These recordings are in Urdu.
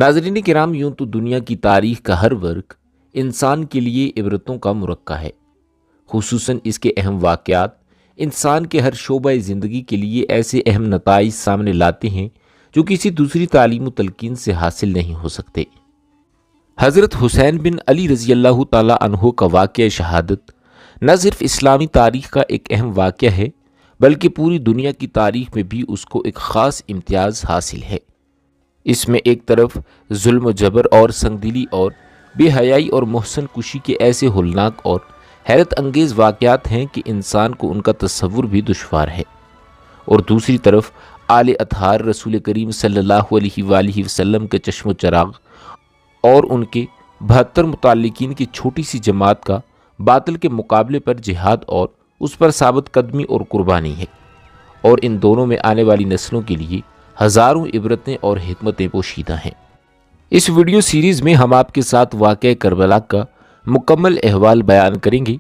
ناظرین کرام، یوں تو دنیا کی تاریخ کا ہر ورق انسان کے لیے عبرتوں کا مرقع ہے، خصوصاً اس کے اہم واقعات انسان کے ہر شعبہ زندگی کے لیے ایسے اہم نتائج سامنے لاتے ہیں جو کسی دوسری تعلیم و تلقین سے حاصل نہیں ہو سکتے۔ حضرت حسین بن علی رضی اللہ تعالیٰ عنہ کا واقعہ شہادت نہ صرف اسلامی تاریخ کا ایک اہم واقعہ ہے بلکہ پوری دنیا کی تاریخ میں بھی اس کو ایک خاص امتیاز حاصل ہے۔ اس میں ایک طرف ظلم و جبر اور سنگدلی اور بے حیائی اور محسن کشی کے ایسے ہولناک اور حیرت انگیز واقعات ہیں کہ انسان کو ان کا تصور بھی دشوار ہے، اور دوسری طرف آل اطہار رسول کریم صلی اللہ علیہ وآلہ وسلم کے چشم و چراغ اور ان کے 72 متعلقین کی چھوٹی سی جماعت کا باطل کے مقابلے پر جہاد اور اس پر ثابت قدمی اور قربانی ہے، اور ان دونوں میں آنے والی نسلوں کے لیے ہزاروں عبرتیں اور حکمتیں پوشیدہ ہیں۔ اس ویڈیو سیریز میں ہم آپ کے ساتھ واقعہ کربلا کا مکمل احوال بیان کریں گے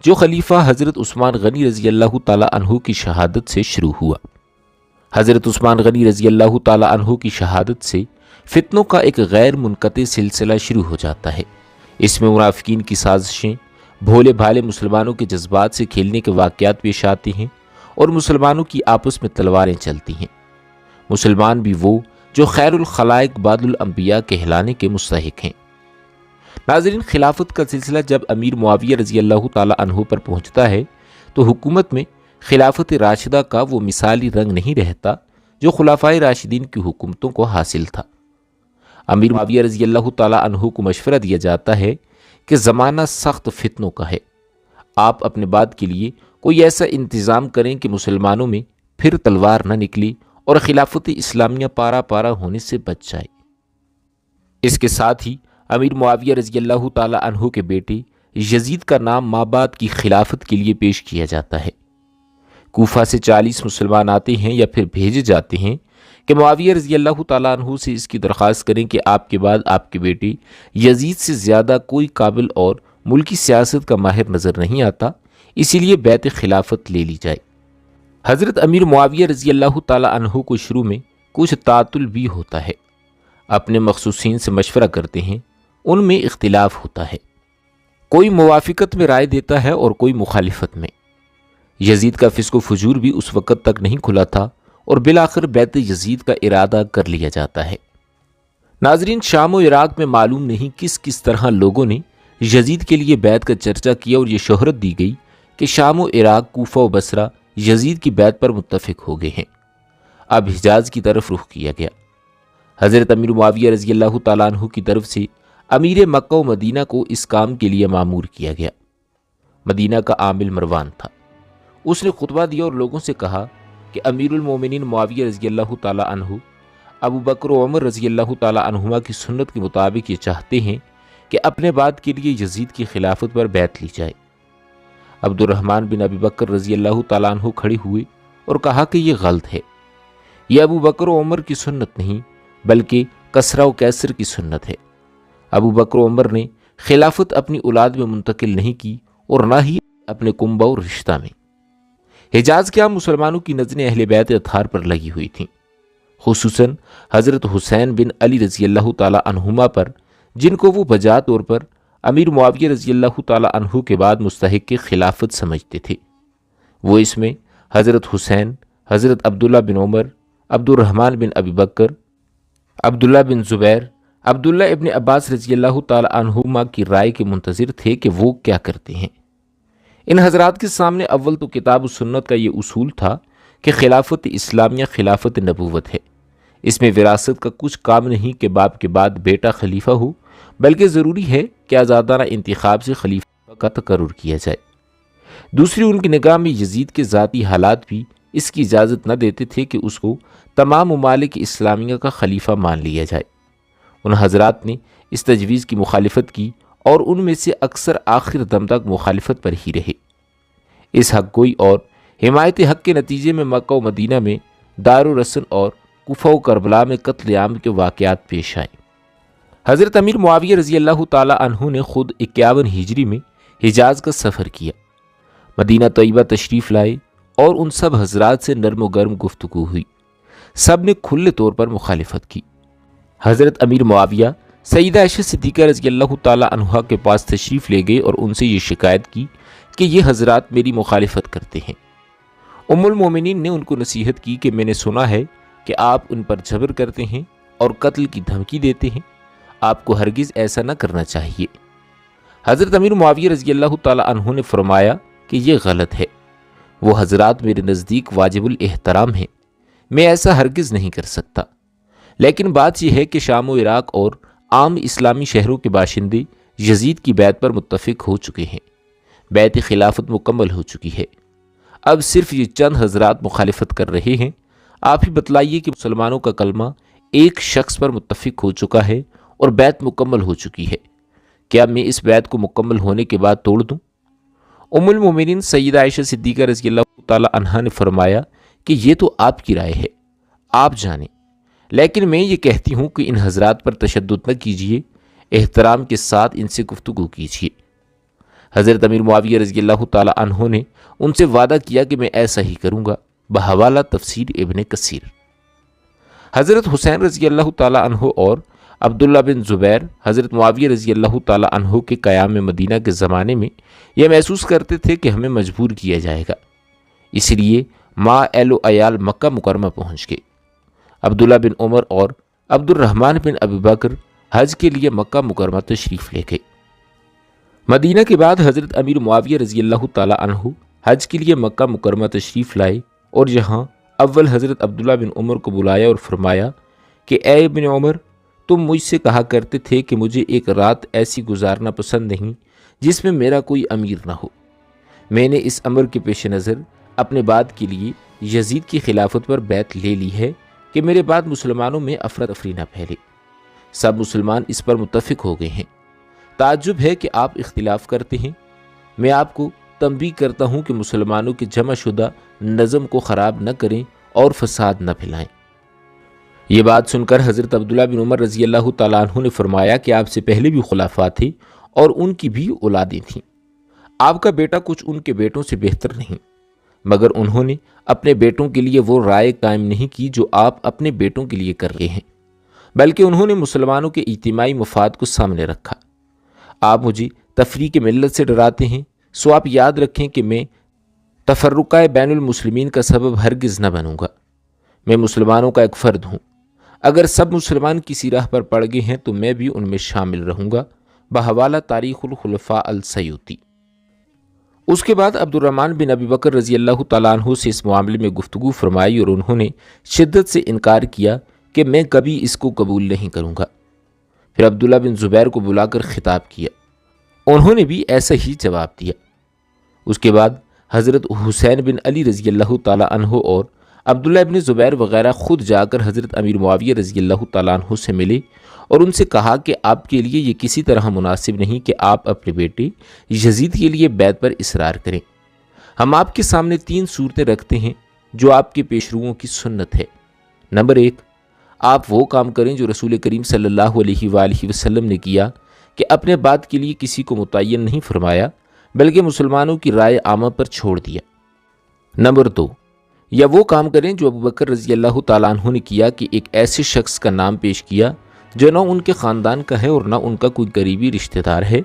جو خلیفہ حضرت عثمان غنی رضی اللہ تعالیٰ عنہ کی شہادت سے شروع ہوا۔ حضرت عثمان غنی رضی اللہ تعالیٰ عنہ کی شہادت سے فتنوں کا ایک غیر منقطع سلسلہ شروع ہو جاتا ہے۔ اس میں منافقین کی سازشیں، بھولے بھالے مسلمانوں کے جذبات سے کھیلنے کے واقعات پیش آتے ہیں اور مسلمانوں کی آپس میں تلواریں چلتی ہیں۔ مسلمان بھی وہ جو خیر الخلائق بعد الانبیاء کہلانے کے مستحق ہیں۔ ناظرین، خلافت کا سلسلہ جب امیر معاویہ رضی اللہ تعالیٰ عنہ پر پہنچتا ہے تو حکومت میں خلافت راشدہ کا وہ مثالی رنگ نہیں رہتا جو خلفائے راشدین کی حکومتوں کو حاصل تھا۔ امیر معاویہ رضی اللہ تعالیٰ عنہ کو مشورہ دیا جاتا ہے کہ زمانہ سخت فتنوں کا ہے، آپ اپنے بعد کے لیے کوئی ایسا انتظام کریں کہ مسلمانوں میں پھر تلوار نہ نکلی اور خلافت اسلامیہ پارا پارا ہونے سے بچ جائے۔ اس کے ساتھ ہی امیر معاویہ رضی اللہ تعالیٰ عنہ کے بیٹے یزید کا نام مابعد کی خلافت کے لیے پیش کیا جاتا ہے۔ کوفہ سے 40 مسلمان آتے ہیں یا پھر بھیجے جاتے ہیں کہ معاویہ رضی اللہ تعالیٰ عنہ سے اس کی درخواست کریں کہ آپ کے بعد آپ کے بیٹے یزید سے زیادہ کوئی قابل اور ملکی سیاست کا ماہر نظر نہیں آتا، اسی لیے بیعت خلافت لے لی جائے۔ حضرت امیر معاویہ رضی اللہ تعالیٰ عنہ کو شروع میں کچھ تعطل بھی ہوتا ہے، اپنے مخصوصین سے مشورہ کرتے ہیں، ان میں اختلاف ہوتا ہے، کوئی موافقت میں رائے دیتا ہے اور کوئی مخالفت میں۔ یزید کا فسق و فجور بھی اس وقت تک نہیں کھلا تھا اور بالآخر بیعت یزید کا ارادہ کر لیا جاتا ہے۔ ناظرین، شام و عراق میں معلوم نہیں کس طرح لوگوں نے یزید کے لیے بیعت کا چرچا کیا اور یہ شہرت دی گئی کہ شام و عراق، کوفہ و بصرہ یزید کی بیعت پر متفق ہو گئے ہیں۔ اب حجاز کی طرف رخ کیا گیا۔ حضرت امیر معاویہ رضی اللہ تعالیٰ عنہ کی طرف سے امیر مکہ و مدینہ کو اس کام کے لیے مامور کیا گیا۔ مدینہ کا عامل مروان تھا، اس نے خطبہ دیا اور لوگوں سے کہا کہ امیر المومنین معاویہ رضی اللہ تعالیٰ عنہ ابو بکر و عمر رضی اللہ تعالیٰ عنہما کی سنت کے مطابق یہ چاہتے ہیں کہ اپنے بعد کے لیے یزید کی خلافت پر بیعت لی جائے۔ عبد الرحمن بن ابی بکر رضی اللہ تعالیٰ عنہ کھڑے ہوئے اور کہا کہ یہ غلط ہے، یہ ابو بکر و عمر کی سنت نہیں بلکہ کسرا و کیسر کی سنت ہے۔ ابو بکر و عمر نے خلافت اپنی اولاد میں منتقل نہیں کی اور نہ ہی اپنے کنبہ و رشتہ میں۔ حجاز کے عام مسلمانوں کی نظریں اہل بیت اطہار پر لگی ہوئی تھیں، خصوصاً حضرت حسین بن علی رضی اللہ تعالیٰ عنہما پر، جن کو وہ بجا طور پر امیر معاویہ رضی اللہ تعالیٰ عنہ کے بعد مستحق خلافت سمجھتے تھے۔ وہ اس میں حضرت حسین، حضرت عبداللہ بن عمر، عبد الرحمن بن ابی بکر، عبداللہ بن زبیر، عبداللہ ابن عباس رضی اللہ تعالیٰ عنہما کی رائے کے منتظر تھے کہ وہ کیا کرتے ہیں۔ ان حضرات کے سامنے اول تو کتاب و سنت کا یہ اصول تھا کہ خلافت اسلامیہ خلافت نبوت ہے، اس میں وراثت کا کچھ کام نہیں کہ باپ کے بعد بیٹا خلیفہ ہو، بلکہ ضروری ہے کہ آزادانہ انتخاب سے خلیفہ کا تقرر کیا جائے۔ دوسری، ان کی نگاہ میں یزید کے ذاتی حالات بھی اس کی اجازت نہ دیتے تھے کہ اس کو تمام ممالک اسلامیہ کا خلیفہ مان لیا جائے۔ ان حضرات نے اس تجویز کی مخالفت کی اور ان میں سے اکثر آخر دم تک مخالفت پر ہی رہے۔ اس حق گوئی اور حمایت حق کے نتیجے میں مکہ و مدینہ میں دار و رسن اور کوفہ و کربلا میں قتل عام کے واقعات پیش آئے۔ حضرت امیر معاویہ رضی اللہ تعالیٰ عنہ نے خود 51 ہجری میں حجاز کا سفر کیا، مدینہ طیبہ تشریف لائے اور ان سب حضرات سے نرم و گرم گفتگو ہوئی۔ سب نے کھلے طور پر مخالفت کی۔ حضرت امیر معاویہ سیدہ عائشہ صدیقہ رضی اللہ تعالی عنہا کے پاس تشریف لے گئے اور ان سے یہ شکایت کی کہ یہ حضرات میری مخالفت کرتے ہیں۔ ام المومنین نے ان کو نصیحت کی کہ میں نے سنا ہے کہ آپ ان پر جبر کرتے ہیں اور قتل کی دھمکی دیتے ہیں، آپ کو ہرگز ایسا نہ کرنا چاہیے۔ حضرت امیر معاویہ رضی اللہ تعالی عنہ نے فرمایا کہ یہ غلط ہے، وہ حضرات میرے نزدیک واجب الاحترام ہیں، میں ایسا ہرگز نہیں کر سکتا۔ لیکن بات یہ ہے کہ شام و عراق اور عام اسلامی شہروں کے باشندے یزید کی بیعت پر متفق ہو چکے ہیں، بیعت خلافت مکمل ہو چکی ہے، اب صرف یہ چند حضرات مخالفت کر رہے ہیں۔ آپ ہی بتلائیے کہ مسلمانوں کا کلمہ ایک شخص پر متفق ہو چکا ہے اور بیعت مکمل ہو چکی ہے، کیا میں اس بیعت کو مکمل ہونے کے بعد توڑ دوں؟ ام المومنین سیدہ عائشہ صدیقہ رضی اللہ تعالی عنہا نے فرمایا کہ یہ تو آپ کی رائے ہے، آپ جانیں، لیکن میں یہ کہتی ہوں کہ ان حضرات پر تشدد نہ کیجیے، احترام کے ساتھ ان سے گفتگو کیجیے۔ حضرت امیر معاویہ رضی اللہ تعالی عنہ نے ان سے وعدہ کیا کہ میں ایسا ہی کروں گا، بحوالہ تفسیر ابن کثیر۔ حضرت حسین رضی اللہ تعالی عنہ اور عبداللہ بن زبیر حضرت معاویہ رضی اللہ تعالی عنہ کے قیام مدینہ کے زمانے میں یہ محسوس کرتے تھے کہ ہمیں مجبور کیا جائے گا، اس لیے ماں اہل و عیال مکہ مکرمہ پہنچ گئے۔ عبداللہ بن عمر اور عبد الرحمن بن ابی بکر حج کے لیے مکہ مکرمہ تشریف لے گئے۔ مدینہ کے بعد حضرت امیر معاویہ رضی اللہ تعالی عنہ حج کے لیے مکہ مکرمہ تشریف لائے اور یہاں اول حضرت عبداللہ بن عمر کو بلایا اور فرمایا کہ اے ابن عمر، تم مجھ سے کہا کرتے تھے کہ مجھے ایک رات ایسی گزارنا پسند نہیں جس میں میرا کوئی امیر نہ ہو۔ میں نے اس امر کے پیش نظر اپنے بعد کے لیے یزید کی خلافت پر بیعت لے لی ہے کہ میرے بعد مسلمانوں میں افراتفری نہ پھیلے۔ سب مسلمان اس پر متفق ہو گئے ہیں، تعجب ہے کہ آپ اختلاف کرتے ہیں۔ میں آپ کو تنبیہ کرتا ہوں کہ مسلمانوں کے جمع شدہ نظم کو خراب نہ کریں اور فساد نہ پھیلائیں۔ یہ بات سن کر حضرت عبداللہ بن عمر رضی اللہ تعالیٰ عنہ نے فرمایا کہ آپ سے پہلے بھی خلفاء تھے اور ان کی بھی اولادیں تھیں، آپ کا بیٹا کچھ ان کے بیٹوں سے بہتر نہیں، مگر انہوں نے اپنے بیٹوں کے لیے وہ رائے قائم نہیں کی جو آپ اپنے بیٹوں کے لیے کر رہے ہیں، بلکہ انہوں نے مسلمانوں کے اجتماعی مفاد کو سامنے رکھا۔ آپ مجھے تفریق ملت سے ڈراتے ہیں، سو آپ یاد رکھیں کہ میں تفرقہ بین المسلمین کا سبب ہرگز نہ بنوں گا۔ میں مسلمانوں کا ایک فرد ہوں، اگر سب مسلمان کسی راہ پر پڑ گئے ہیں تو میں بھی ان میں شامل رہوں گا، بحوالہ تاریخ الخلفاء السیوطی۔ اس کے بعد عبد الرحمن بن ابی بکر رضی اللہ تعالیٰ عنہ سے اس معاملے میں گفتگو فرمائی اور انہوں نے شدت سے انکار کیا کہ میں کبھی اس کو قبول نہیں کروں گا۔ پھر عبداللہ بن زبیر کو بلا کر خطاب کیا، انہوں نے بھی ایسا ہی جواب دیا۔ اس کے بعد حضرت حسین بن علی رضی اللہ تعالیٰ عنہ اور عبداللہ بن زبیر وغیرہ خود جا کر حضرت امیر معاویہ رضی اللہ تعالیٰ عنہ سے ملے اور ان سے کہا کہ آپ کے لیے یہ کسی طرح مناسب نہیں کہ آپ اپنے بیٹے یزید کے لیے بیعت پر اصرار کریں۔ ہم آپ کے سامنے 3 صورتیں رکھتے ہیں جو آپ کے پیشروؤں کی سنت ہے۔ نمبر 1، آپ وہ کام کریں جو رسول کریم صلی اللہ علیہ وآلہ وسلم نے کیا کہ اپنے بعد کے لیے کسی کو متعین نہیں فرمایا بلکہ مسلمانوں کی رائے عامہ پر چھوڑ دیا۔ نمبر 2، یا وہ کام کریں جو ابوبکر رضی اللہ تعالیٰ عنہ نے کیا کہ ایک ایسے شخص کا نام پیش کیا جو نہ ان کے خاندان کا ہے اور نہ ان کا کوئی قریبی رشتہ دار ہے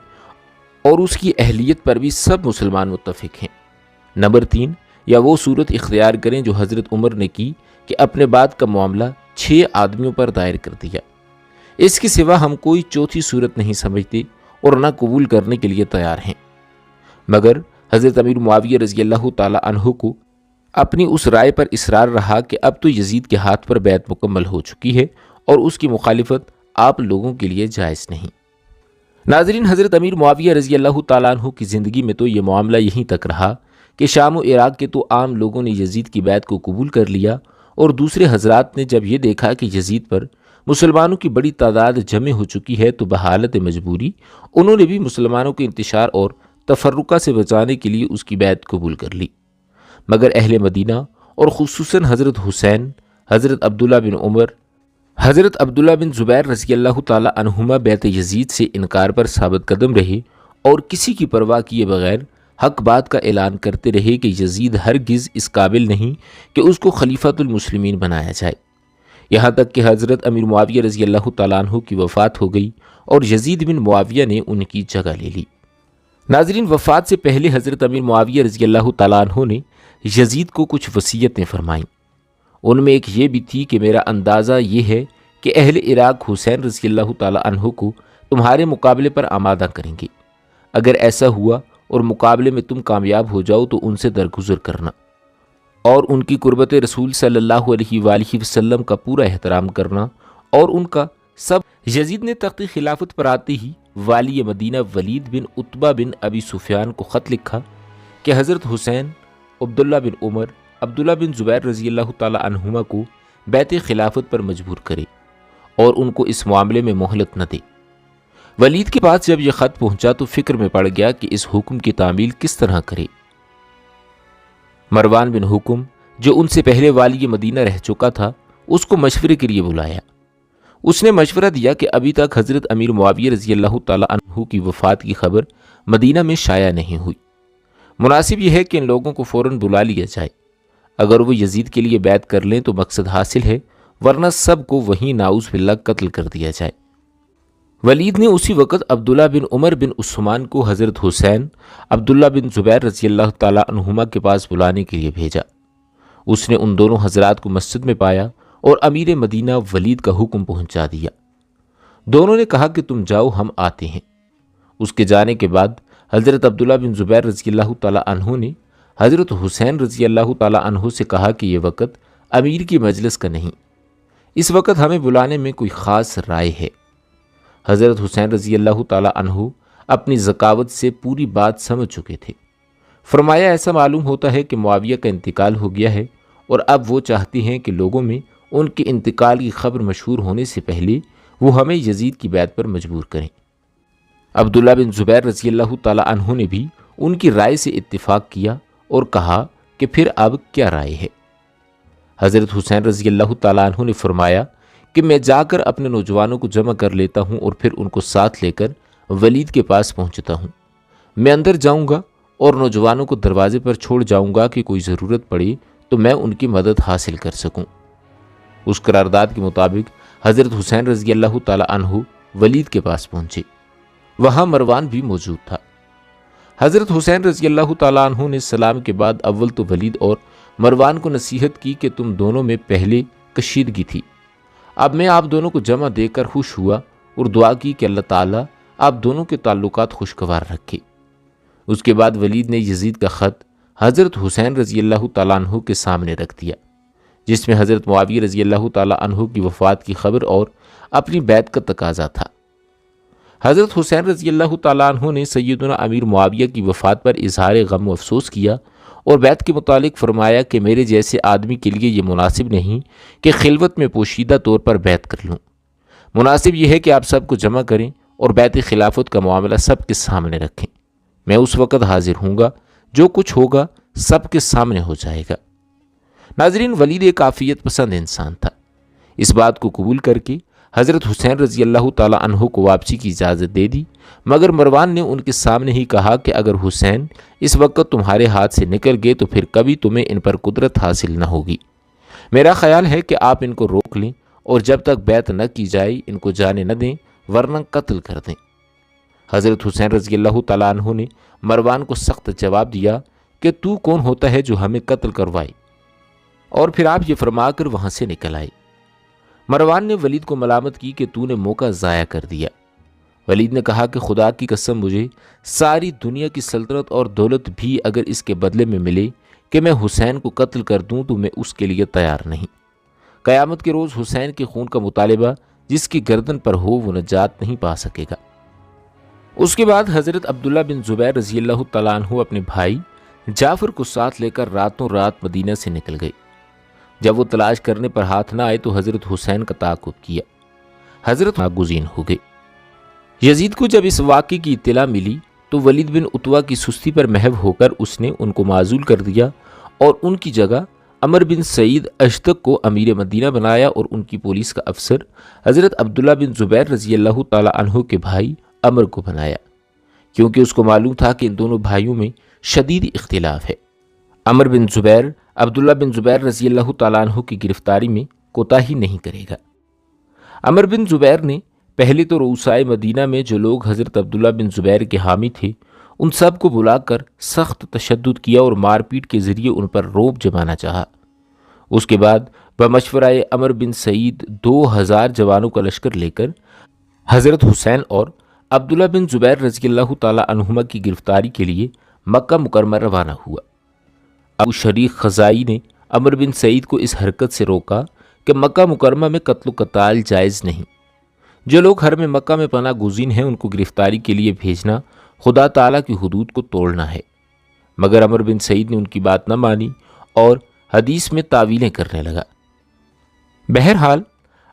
اور اس کی اہلیت پر بھی سب مسلمان متفق ہیں۔ نمبر 3، یا وہ صورت اختیار کریں جو حضرت عمر نے کی کہ اپنے بعد کا معاملہ 6 آدمیوں پر دائر کر دیا۔ اس کے سوا ہم کوئی چوتھی صورت نہیں سمجھتے اور نہ قبول کرنے کے لیے تیار ہیں۔ مگر حضرت امیر معاویہ رضی اللہ تعالیٰ عنہ کو اپنی اس رائے پر اصرار رہا کہ اب تو یزید کے ہاتھ پر بیعت مکمل ہو چکی ہے اور اس کی مخالفت آپ لوگوں کے لیے جائز نہیں۔ ناظرین، حضرت امیر معاویہ رضی اللہ تعالیٰ عنہ کی زندگی میں تو یہ معاملہ یہیں تک رہا کہ شام و عراق کے تو عام لوگوں نے یزید کی بیعت کو قبول کر لیا اور دوسرے حضرات نے جب یہ دیکھا کہ یزید پر مسلمانوں کی بڑی تعداد جمع ہو چکی ہے تو بحالت مجبوری انہوں نے بھی مسلمانوں کے انتشار اور تفرقہ سے بچانے کے لیے اس کی بیعت قبول کر لی۔ مگر اہل مدینہ اور خصوصاً حضرت حسین، حضرت عبداللہ بن عمر، حضرت عبداللہ بن زبیر رضی اللہ تعالی عنہما بیعت یزید سے انکار پر ثابت قدم رہے اور کسی کی پرواہ کیے بغیر حق بات کا اعلان کرتے رہے کہ یزید ہرگز اس قابل نہیں کہ اس کو خلیفۃ المسلمین بنایا جائے۔ یہاں تک کہ حضرت امیر معاویہ رضی اللہ تعالیٰ عنہ کی وفات ہو گئی اور یزید بن معاویہ نے ان کی جگہ لے لی۔ ناظرین، وفات سے پہلے حضرت امیر معاویہ رضی اللہ تعالیٰ عنہ نے یزید کو کچھ وصیتیں فرمائیں۔ ان میں ایک یہ بھی تھی کہ میرا اندازہ یہ ہے کہ اہل عراق حسین رضی اللہ تعالیٰ عنہ کو تمہارے مقابلے پر آمادہ کریں گے۔ اگر ایسا ہوا اور مقابلے میں تم کامیاب ہو جاؤ تو ان سے درگزر کرنا اور ان کی قربت رسول صلی اللہ علیہ وآلہ وسلم کا پورا احترام کرنا اور ان کا سب۔ یزید نے تخت خلافت پر آتے ہی والی مدینہ ولید بن عتبہ بن ابی سفیان کو خط لکھا کہ حضرت حسین، عبداللہ بن عمر، عبداللہ بن زبیر رضی اللہ تعالی عنہما کو بیعت خلافت پر مجبور کرے اور ان کو اس معاملے میں مہلت نہ دے۔ ولید کے پاس جب یہ خط پہنچا تو فکر میں پڑ گیا کہ اس حکم کی تعمیل کس طرح کرے۔ مروان بن حکم، جو ان سے پہلے والی مدینہ رہ چکا تھا، اس کو مشورے کے لیے بلایا۔ اس نے مشورہ دیا کہ ابھی تک حضرت امیر معاویہ رضی اللہ تعالی عنہ کی وفات کی خبر مدینہ میں شائع نہیں ہوئی۔ مناسب یہ ہے کہ ان لوگوں کو فوراً بلا لیا جائے۔ اگر وہ یزید کے لیے بیعت کر لیں تو مقصد حاصل ہے، ورنہ سب کو وہیں ناؤز باللہ قتل کر دیا جائے۔ ولید نے اسی وقت عبداللہ بن عمر بن عثمان کو حضرت حسین، عبداللہ بن زبیر رضی اللہ تعالی عنہما کے پاس بلانے کے لیے بھیجا۔ اس نے ان دونوں حضرات کو مسجد میں پایا اور امیر مدینہ ولید کا حکم پہنچا دیا۔ دونوں نے کہا کہ تم جاؤ، ہم آتے ہیں۔ اس کے جانے کے بعد حضرت عبداللہ بن زبیر رضی اللہ تعالی عنہ نے حضرت حسین رضی اللہ تعالی عنہ سے کہا کہ یہ وقت امیر کی مجلس کا نہیں، اس وقت ہمیں بلانے میں کوئی خاص رائے ہے۔ حضرت حسین رضی اللہ تعالی عنہ اپنی ذکاوت سے پوری بات سمجھ چکے تھے۔ فرمایا ایسا معلوم ہوتا ہے کہ معاویہ کا انتقال ہو گیا ہے اور اب وہ چاہتے ہیں کہ لوگوں میں ان کے انتقال کی خبر مشہور ہونے سے پہلے وہ ہمیں یزید کی بیعت پر مجبور کریں۔ عبداللہ بن زبیر رضی اللہ تعالی عنہ نے بھی ان کی رائے سے اتفاق کیا اور کہا کہ پھر اب کیا رائے ہے؟ حضرت حسین رضی اللہ تعالی عنہ نے فرمایا کہ میں جا کر اپنے نوجوانوں کو جمع کر لیتا ہوں اور پھر ان کو ساتھ لے کر ولید کے پاس پہنچتا ہوں۔ میں اندر جاؤں گا اور نوجوانوں کو دروازے پر چھوڑ جاؤں گا کہ کوئی ضرورت پڑے تو میں ان کی مدد حاصل کر سکوں۔ اس قرارداد کے مطابق حضرت حسین رضی اللہ تعالی عنہ ولید کے پاس پہنچے۔ وہاں مروان بھی موجود تھا۔ حضرت حسین رضی اللہ تعالی عنہ نے سلام کے بعد اول تو ولید اور مروان کو نصیحت کی کہ تم دونوں میں پہلے کشیدگی تھی، اب میں آپ دونوں کو جمع دے کر خوش ہوا اور دعا کی کہ اللہ تعالیٰ آپ دونوں کے تعلقات خوشگوار رکھے۔ اس کے بعد ولید نے یزید کا خط حضرت حسین رضی اللہ تعالیٰ عنہ کے سامنے رکھ دیا، جس میں حضرت معاویہ رضی اللہ تعالیٰ عنہ کی وفات کی خبر اور اپنی بیعت کا تقاضا تھا۔ حضرت حسین رضی اللہ تعالیٰ عنہ نے سیدنا امیر معاویہ کی وفات پر اظہار غم و افسوس کیا اور بیعت کے متعلق فرمایا کہ میرے جیسے آدمی کے لیے یہ مناسب نہیں کہ خلوت میں پوشیدہ طور پر بیعت کر لوں۔ مناسب یہ ہے کہ آپ سب کو جمع کریں اور بیعت خلافت کا معاملہ سب کے سامنے رکھیں۔ میں اس وقت حاضر ہوں گا، جو کچھ ہوگا سب کے سامنے ہو جائے گا۔ ناظرین، ولید ایک عافیت پسند انسان تھا۔ اس بات کو قبول کر کے حضرت حسین رضی اللہ تعالی عنہ کو واپسی کی اجازت دے دی، مگر مروان نے ان کے سامنے ہی کہا کہ اگر حسین اس وقت تمہارے ہاتھ سے نکل گئے تو پھر کبھی تمہیں ان پر قدرت حاصل نہ ہوگی۔ میرا خیال ہے کہ آپ ان کو روک لیں اور جب تک بیعت نہ کی جائے ان کو جانے نہ دیں، ورنہ قتل کر دیں۔ حضرت حسین رضی اللہ تعالیٰ عنہ نے مروان کو سخت جواب دیا کہ تو کون ہوتا ہے جو ہمیں قتل کروائے، اور پھر آپ یہ فرما کر وہاں سے نکل آئے۔ مروان نے ولید کو ملامت کی کہ تو نے موقع ضائع کر دیا۔ ولید نے کہا کہ خدا کی قسم، مجھے ساری دنیا کی سلطنت اور دولت بھی اگر اس کے بدلے میں ملے کہ میں حسین کو قتل کر دوں تو میں اس کے لیے تیار نہیں۔ قیامت کے روز حسین کے خون کا مطالبہ جس کی گردن پر ہو وہ نجات نہیں پا سکے گا۔ اس کے بعد حضرت عبداللہ بن زبیر رضی اللہ تعالیٰ عنہ اپنے بھائی جعفر کو ساتھ لے کر راتوں رات مدینہ سے نکل گئے۔ جب وہ تلاش کرنے پر ہاتھ نہ آئے تو حضرت حسین کا تعاقب کیا۔ حضرت ناگزیر ہو گئے۔ یزید کو جب اس واقعے کی اطلاع ملی تو ولید بن عتبہ کی سستی پر محو ہو کر اس نے ان کو معزول کر دیا اور ان کی جگہ عمر بن سعید اشتق کو امیر مدینہ بنایا اور ان کی پولیس کا افسر حضرت عبداللہ بن زبیر رضی اللہ تعالی عنہ کے بھائی عمر کو بنایا، کیونکہ اس کو معلوم تھا کہ ان دونوں بھائیوں میں شدید اختلاف ہے۔ عمر بن زبیر عبداللہ بن زبیر رضی اللہ تعالیٰ عنہ کی گرفتاری میں کوتاہی نہیں کرے گا۔ عمر بن زبیر نے پہلے تو رؤسائے مدینہ میں جو لوگ حضرت عبداللہ بن زبیر کے حامی تھے ان سب کو بلا کر سخت تشدد کیا اور مار پیٹ کے ذریعے ان پر رعب جمانا چاہا۔ اس کے بعد بمشورہ عمر بن سعید 2000 جوانوں کا لشکر لے کر حضرت حسین اور عبداللہ بن زبیر رضی اللہ تعالی عنہما کی گرفتاری کے لیے مکہ مکرمہ روانہ ہوا۔ ابو شریک خزائی نے عمر بن سعید کو اس حرکت سے روکا کہ مکہ مکرمہ میں قتل و قتال جائز نہیں، جو لوگ حرم مکہ میں پناہ گزین ہیں ان کو گرفتاری کے لیے بھیجنا خدا تعالیٰ کی حدود کو توڑنا ہے، مگر عمر بن سعید نے ان کی بات نہ مانی اور حدیث میں تعویلیں کرنے لگا۔ بہرحال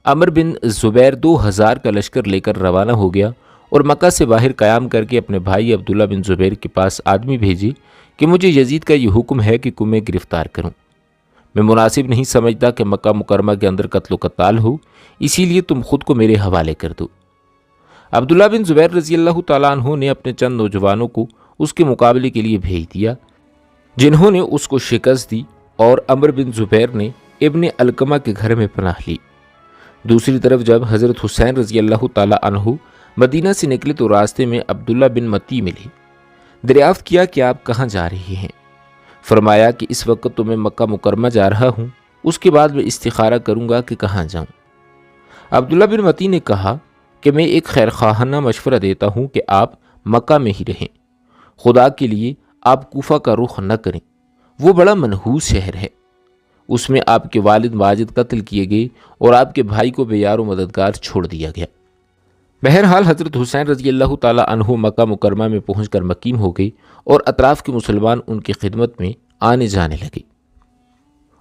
عمر بن زبیر 2000 کا لشکر لے کر روانہ ہو گیا اور مکہ سے باہر قیام کر کے اپنے بھائی عبداللہ بن زبیر کے پاس آدمی بھیجے کہ مجھے یزید کا یہ حکم ہے کہ میں گرفتار کروں۔ میں مناسب نہیں سمجھتا کہ مکہ مکرمہ کے اندر قتل و قتال ہو، اسی لیے تم خود کو میرے حوالے کر دو۔ عبداللہ بن زبیر رضی اللہ تعالیٰ عنہ نے اپنے چند نوجوانوں کو اس کے مقابلے کے لیے بھیج دیا، جنہوں نے اس کو شکست دی اور عمر بن زبیر نے ابن علقمہ کے گھر میں پناہ لی۔ دوسری طرف جب حضرت حسین رضی اللہ تعالیٰ عنہ مدینہ سے نکلے تو راستے میں عبداللہ بن متی ملے۔ دریافت کیا کہ آپ کہاں جا رہے ہیں؟ فرمایا کہ اس وقت تو میں مکہ مکرمہ جا رہا ہوں، اس کے بعد میں استخارہ کروں گا کہ کہاں جاؤں۔ عبداللہ بن متی نے کہا کہ میں ایک خیر خواہانہ مشورہ دیتا ہوں کہ آپ مکہ میں ہی رہیں، خدا کے لیے آپ کوفہ کا رخ نہ کریں، وہ بڑا منحوس شہر ہے، اس میں آپ کے والد ماجد قتل کیے گئے اور آپ کے بھائی کو بے یار و مددگار چھوڑ دیا گیا۔ بہرحال حضرت حسین رضی اللہ تعالیٰ عنہ مکہ مکرمہ میں پہنچ کر مقیم ہو گئے اور اطراف کے مسلمان ان کی خدمت میں آنے جانے لگے۔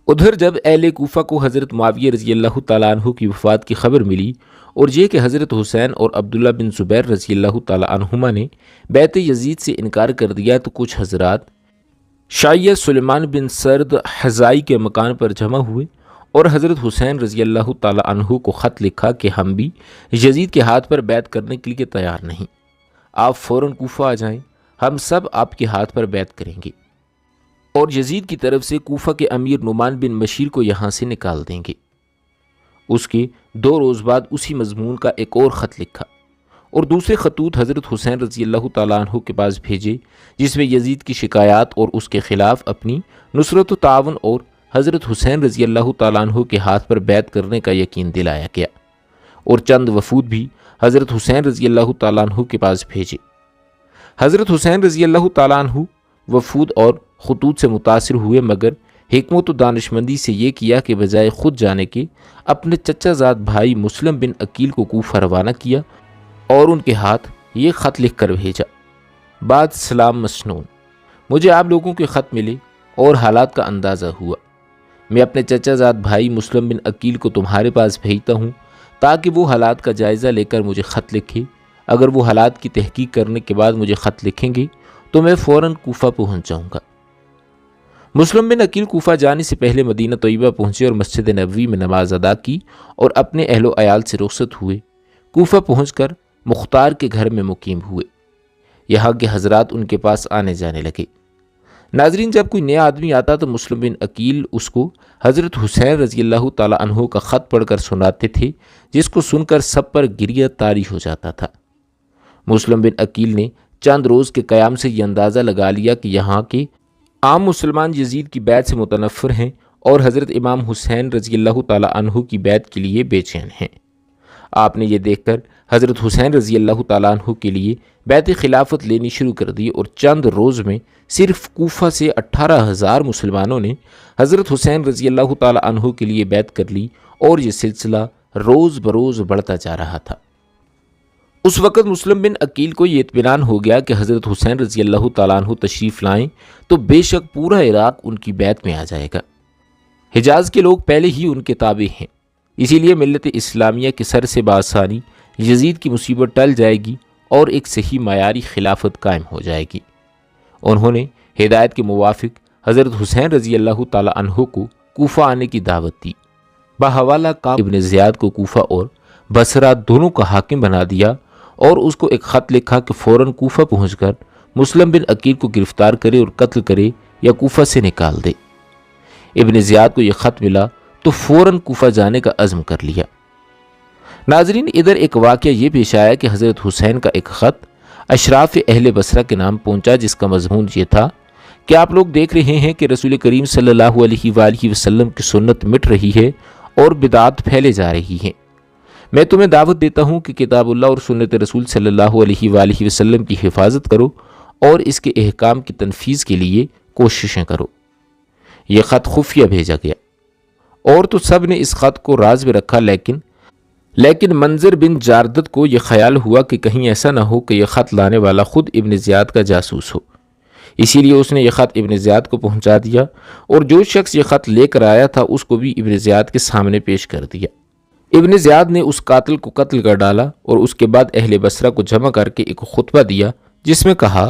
ادھر جب اہل کوفہ کو حضرت معاویہ رضی اللہ تعالیٰ عنہ کی وفات کی خبر ملی اور یہ کہ حضرت حسین اور عبداللہ بن زبیر رضی اللہ تعالیٰ عنہما نے بیعت یزید سے انکار کر دیا تو کچھ حضرات شایعہ سلیمان بن سرد حزائی کے مکان پر جمع ہوئے اور حضرت حسین رضی اللہ تعالیٰ عنہ کو خط لکھا کہ ہم بھی یزید کے ہاتھ پر بیعت کرنے کے لیے تیار نہیں، آپ فوراً کوفہ آ جائیں، ہم سب آپ کے ہاتھ پر بیعت کریں گے اور یزید کی طرف سے کوفہ کے امیر نعمان بن بشیر کو یہاں سے نکال دیں گے۔ اس کے 2 روز بعد اسی مضمون کا ایک اور خط لکھا اور دوسرے خطوط حضرت حسین رضی اللہ تعالیٰ عنہ کے پاس بھیجے، جس میں یزید کی شکایات اور اس کے خلاف اپنی نصرت و تعاون اور حضرت حسین رضی اللہ تعالیٰ عنہ کے ہاتھ پر بیعت کرنے کا یقین دلایا گیا، اور چند وفود بھی حضرت حسین رضی اللہ تعالیٰ عنہ کے پاس بھیجے۔ حضرت حسین رضی اللہ تعالیٰ عنہ وفود اور خطوط سے متاثر ہوئے، مگر حکمت و دانشمندی سے یہ کیا کہ بجائے خود جانے کے اپنے چچا زاد بھائی مسلم بن عقیل کو کوفہ روانہ کیا اور ان کے ہاتھ یہ خط لکھ کر بھیجا: بعد سلام مسنون، مجھے آپ لوگوں کے خط ملے اور حالات کا اندازہ ہوا، میں اپنے چچا زاد بھائی مسلم بن عقیل کو تمہارے پاس بھیجتا ہوں تاکہ وہ حالات کا جائزہ لے کر مجھے خط لکھے، اگر وہ حالات کی تحقیق کرنے کے بعد مجھے خط لکھیں گے تو میں فوراً کوفہ پہنچ جاؤں گا۔ مسلم بن عقیل کوفہ جانے سے پہلے مدینہ طیبہ پہنچے اور مسجد نبوی میں نماز ادا کی اور اپنے اہل و عیال سے رخصت ہوئے۔ کوفہ پہنچ کر مختار کے گھر میں مقیم ہوئے، یہاں کے حضرات ان کے پاس آنے جانے لگے۔ ناظرین، جب کوئی نیا آدمی آتا تو مسلم بن عقیل اس کو حضرت حسین رضی اللہ تعالیٰ عنہ کا خط پڑھ کر سناتے تھے، جس کو سن کر سب پر گریہ طاری ہو جاتا تھا۔ مسلم بن عقیل نے چند روز کے قیام سے یہ اندازہ لگا لیا کہ یہاں کے عام مسلمان یزید کی بیعت سے متنفر ہیں اور حضرت امام حسین رضی اللہ تعالیٰ عنہ کی بیعت کے لیے بے چین ہیں۔ آپ نے یہ دیکھ کر حضرت حسین رضی اللہ تعالیٰ عنہ کے لیے بیعت خلافت لینی شروع کر دی اور چند روز میں صرف کوفہ سے 18,000 مسلمانوں نے حضرت حسین رضی اللہ تعالیٰ عنہ کے لیے بیعت کر لی اور یہ سلسلہ روز بروز بڑھتا جا رہا تھا۔ اس وقت مسلم بن عقیل کو یہ اطمینان ہو گیا کہ حضرت حسین رضی اللہ تعالیٰ عنہ تشریف لائیں تو بے شک پورا عراق ان کی بیعت میں آ جائے گا۔ حجاز کے لوگ پہلے ہی ان کے تابع ہیں، اسی لیے ملت اسلامیہ کے سر سے بآسانی یزید کی مصیبت ٹل جائے گی اور ایک صحیح معیاری خلافت قائم ہو جائے گی۔ انہوں نے ہدایت کے موافق حضرت حسین رضی اللہ تعالیٰ عنہ کو کوفہ آنے کی دعوت دی۔ بحوالہ کعب ابن زیاد کو کوفہ اور بصرہ دونوں کا حاکم بنا دیا اور اس کو ایک خط لکھا کہ فوراً کوفہ پہنچ کر مسلم بن عقیل کو گرفتار کرے اور قتل کرے یا کوفہ سے نکال دے۔ ابن زیاد کو یہ خط ملا تو فوراً کوفہ جانے کا عزم کر لیا۔ ناظرین، ادھر ایک واقعہ یہ پیش آیا کہ حضرت حسین کا ایک خط اشراف اہل بصرہ کے نام پہنچا، جس کا مضمون یہ تھا کہ آپ لوگ دیکھ رہے ہیں کہ رسول کریم صلی اللہ علیہ وآلہ وسلم کی سنت مٹ رہی ہے اور بدعات پھیلے جا رہی ہیں۔ میں تمہیں دعوت دیتا ہوں کہ کتاب اللہ اور سنت رسول صلی اللہ علیہ وآلہ وسلم کی حفاظت کرو اور اس کے احکام کی تنفیذ کے لیے کوششیں کرو۔ یہ خط خفیہ بھیجا گیا اور تو سب نے اس خط کو راز میں رکھا، لیکن منظر بن جاردت کو یہ خیال ہوا کہ کہیں ایسا نہ ہو کہ یہ خط لانے والا خود ابن زیاد کا جاسوس ہو، اسی لیے اس نے یہ خط ابن زیاد کو پہنچا دیا اور جو شخص یہ خط لے کر آیا تھا اس کو بھی ابن زیاد کے سامنے پیش کر دیا۔ ابن زیاد نے اس قاتل کو قتل کر ڈالا اور اس کے بعد اہل بصرہ کو جمع کر کے ایک خطبہ دیا جس میں کہا،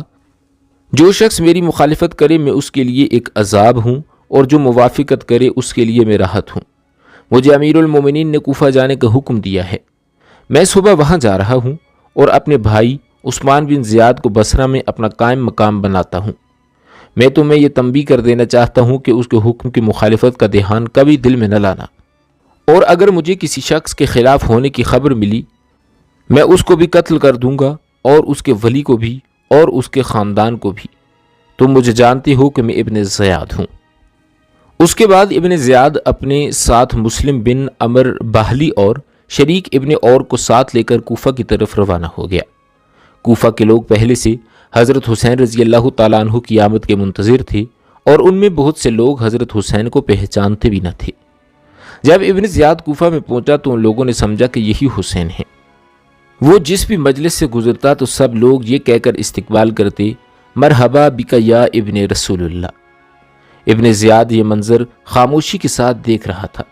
جو شخص میری مخالفت کرے میں اس کے لیے ایک عذاب ہوں اور جو موافقت کرے اس کے لیے میں راحت ہوں۔ مجھے امیر المومنین نے کوفہ جانے کا حکم دیا ہے، میں صبح وہاں جا رہا ہوں اور اپنے بھائی عثمان بن زیاد کو بصرہ میں اپنا قائم مقام بناتا ہوں۔ میں تمہیں یہ تنبیہ کر دینا چاہتا ہوں کہ اس کے حکم کی مخالفت کا دھیان کبھی دل میں نہ لانا، اور اگر مجھے کسی شخص کے خلاف ہونے کی خبر ملی میں اس کو بھی قتل کر دوں گا اور اس کے ولی کو بھی اور اس کے خاندان کو بھی۔ تم مجھے جانتے ہو کہ میں ابن زیاد ہوں۔ اس کے بعد ابن زیاد اپنے ساتھ مسلم بن عمر باہلی اور شریک ابن اور کو ساتھ لے کر کوفہ کی طرف روانہ ہو گیا۔ کوفہ کے لوگ پہلے سے حضرت حسین رضی اللہ تعالیٰ عنہ کی آمد کے منتظر تھے اور ان میں بہت سے لوگ حضرت حسین کو پہچانتے بھی نہ تھے۔ جب ابن زیاد کوفہ میں پہنچا تو ان لوگوں نے سمجھا کہ یہی حسین ہیں۔ وہ جس بھی مجلس سے گزرتا تو سب لوگ یہ کہہ کر استقبال کرتے، مرحبا بک یا ابن رسول اللہ۔ ابن زیاد یہ منظر خاموشی کے ساتھ دیکھ رہا تھا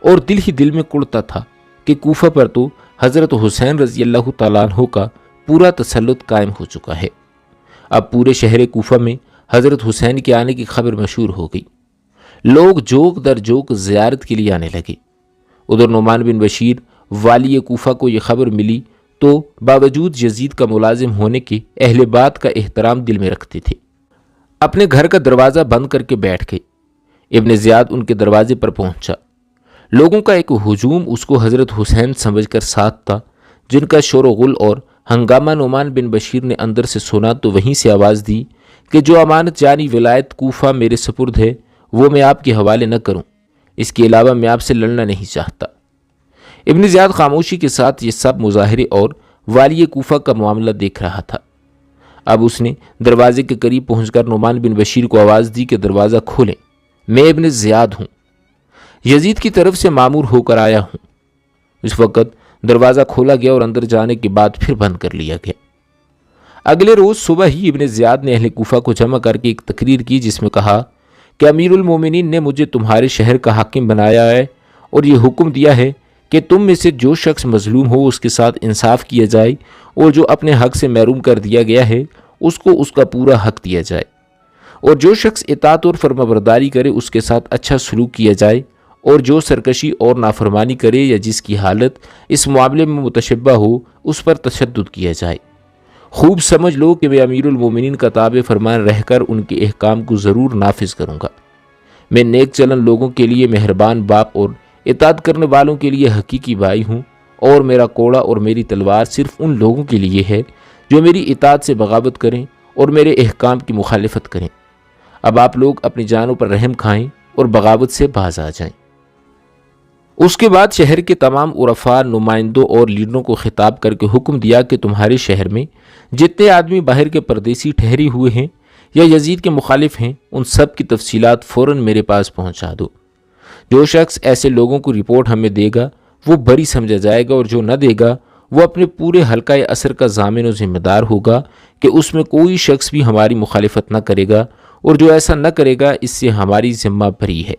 اور دل ہی دل میں کڑتا تھا کہ کوفہ پر تو حضرت حسین رضی اللہ تعالیٰ عنہ کا پورا تسلط قائم ہو چکا ہے۔ اب پورے شہر کوفہ میں حضرت حسین کے آنے کی خبر مشہور ہو گئی، لوگ جوک در جوک زیارت کے لیے آنے لگے۔ ادھر نعمان بن بشیر والی کوفہ کو یہ خبر ملی تو باوجود یزید کا ملازم ہونے کے اہل بات کا احترام دل میں رکھتے تھے، اپنے گھر کا دروازہ بند کر کے بیٹھ گئے۔ ابن زیاد ان کے دروازے پر پہنچا، لوگوں کا ایک ہجوم اس کو حضرت حسین سمجھ کر ساتھ تھا، جن کا شور و غل اور ہنگامہ نعمان بن بشیر نے اندر سے سنا تو وہیں سے آواز دی کہ جو امانت جانی ولایت کوفہ میرے سپرد ہے وہ میں آپ کے حوالے نہ کروں، اس کے علاوہ میں آپ سے لڑنا نہیں چاہتا۔ ابن زیاد خاموشی کے ساتھ یہ سب مظاہرے اور والی کوفہ کا معاملہ دیکھ رہا تھا۔ اب اس نے دروازے کے قریب پہنچ کر نعمان بن بشیر کو آواز دی کہ دروازہ کھولیں، میں ابن زیاد ہوں، یزید کی طرف سے مامور ہو کر آیا ہوں۔ اس وقت دروازہ کھولا گیا اور اندر جانے کے بعد پھر بند کر لیا گیا۔ اگلے روز صبح ہی ابن زیاد نے اہل کوفہ کو جمع کر کے ایک تقریر کی جس میں کہا کہ امیر المومنین نے مجھے تمہارے شہر کا حاکم بنایا ہے اور یہ حکم دیا ہے کہ تم میں سے جو شخص مظلوم ہو اس کے ساتھ انصاف کیا جائے اور جو اپنے حق سے محروم کر دیا گیا ہے اس کو اس کا پورا حق دیا جائے، اور جو شخص اطاعت اور فرمانبرداری کرے اس کے ساتھ اچھا سلوک کیا جائے، اور جو سرکشی اور نافرمانی کرے یا جس کی حالت اس معاملے میں متشبہ ہو اس پر تشدد کیا جائے۔ خوب سمجھ لو کہ میں امیر المومنین کا تابع فرمان رہ کر ان کے احکام کو ضرور نافذ کروں گا۔ میں نیک چلن لوگوں کے لیے مہربان باپ اور اطاعت کرنے والوں کے لیے حقیقی بھائی ہوں، اور میرا کوڑا اور میری تلوار صرف ان لوگوں کے لیے ہے جو میری اطاعت سے بغاوت کریں اور میرے احکام کی مخالفت کریں۔ اب آپ لوگ اپنی جانوں پر رحم کھائیں اور بغاوت سے باز آ جائیں۔ اس کے بعد شہر کے تمام عرفاء، نمائندوں اور لیڈروں کو خطاب کر کے حکم دیا کہ تمہارے شہر میں جتنے آدمی باہر کے پردیسی ٹھہرے ہوئے ہیں یا یزید کے مخالف ہیں ان سب کی تفصیلات فوراً میرے پاس پہنچا دو۔ جو شخص ایسے لوگوں کو رپورٹ ہمیں دے گا وہ بری سمجھا جائے گا، اور جو نہ دے گا وہ اپنے پورے حلقہ اثر کا ضامن و ذمہ دار ہوگا کہ اس میں کوئی شخص بھی ہماری مخالفت نہ کرے گا، اور جو ایسا نہ کرے گا اس سے ہماری ذمہ بری ہے،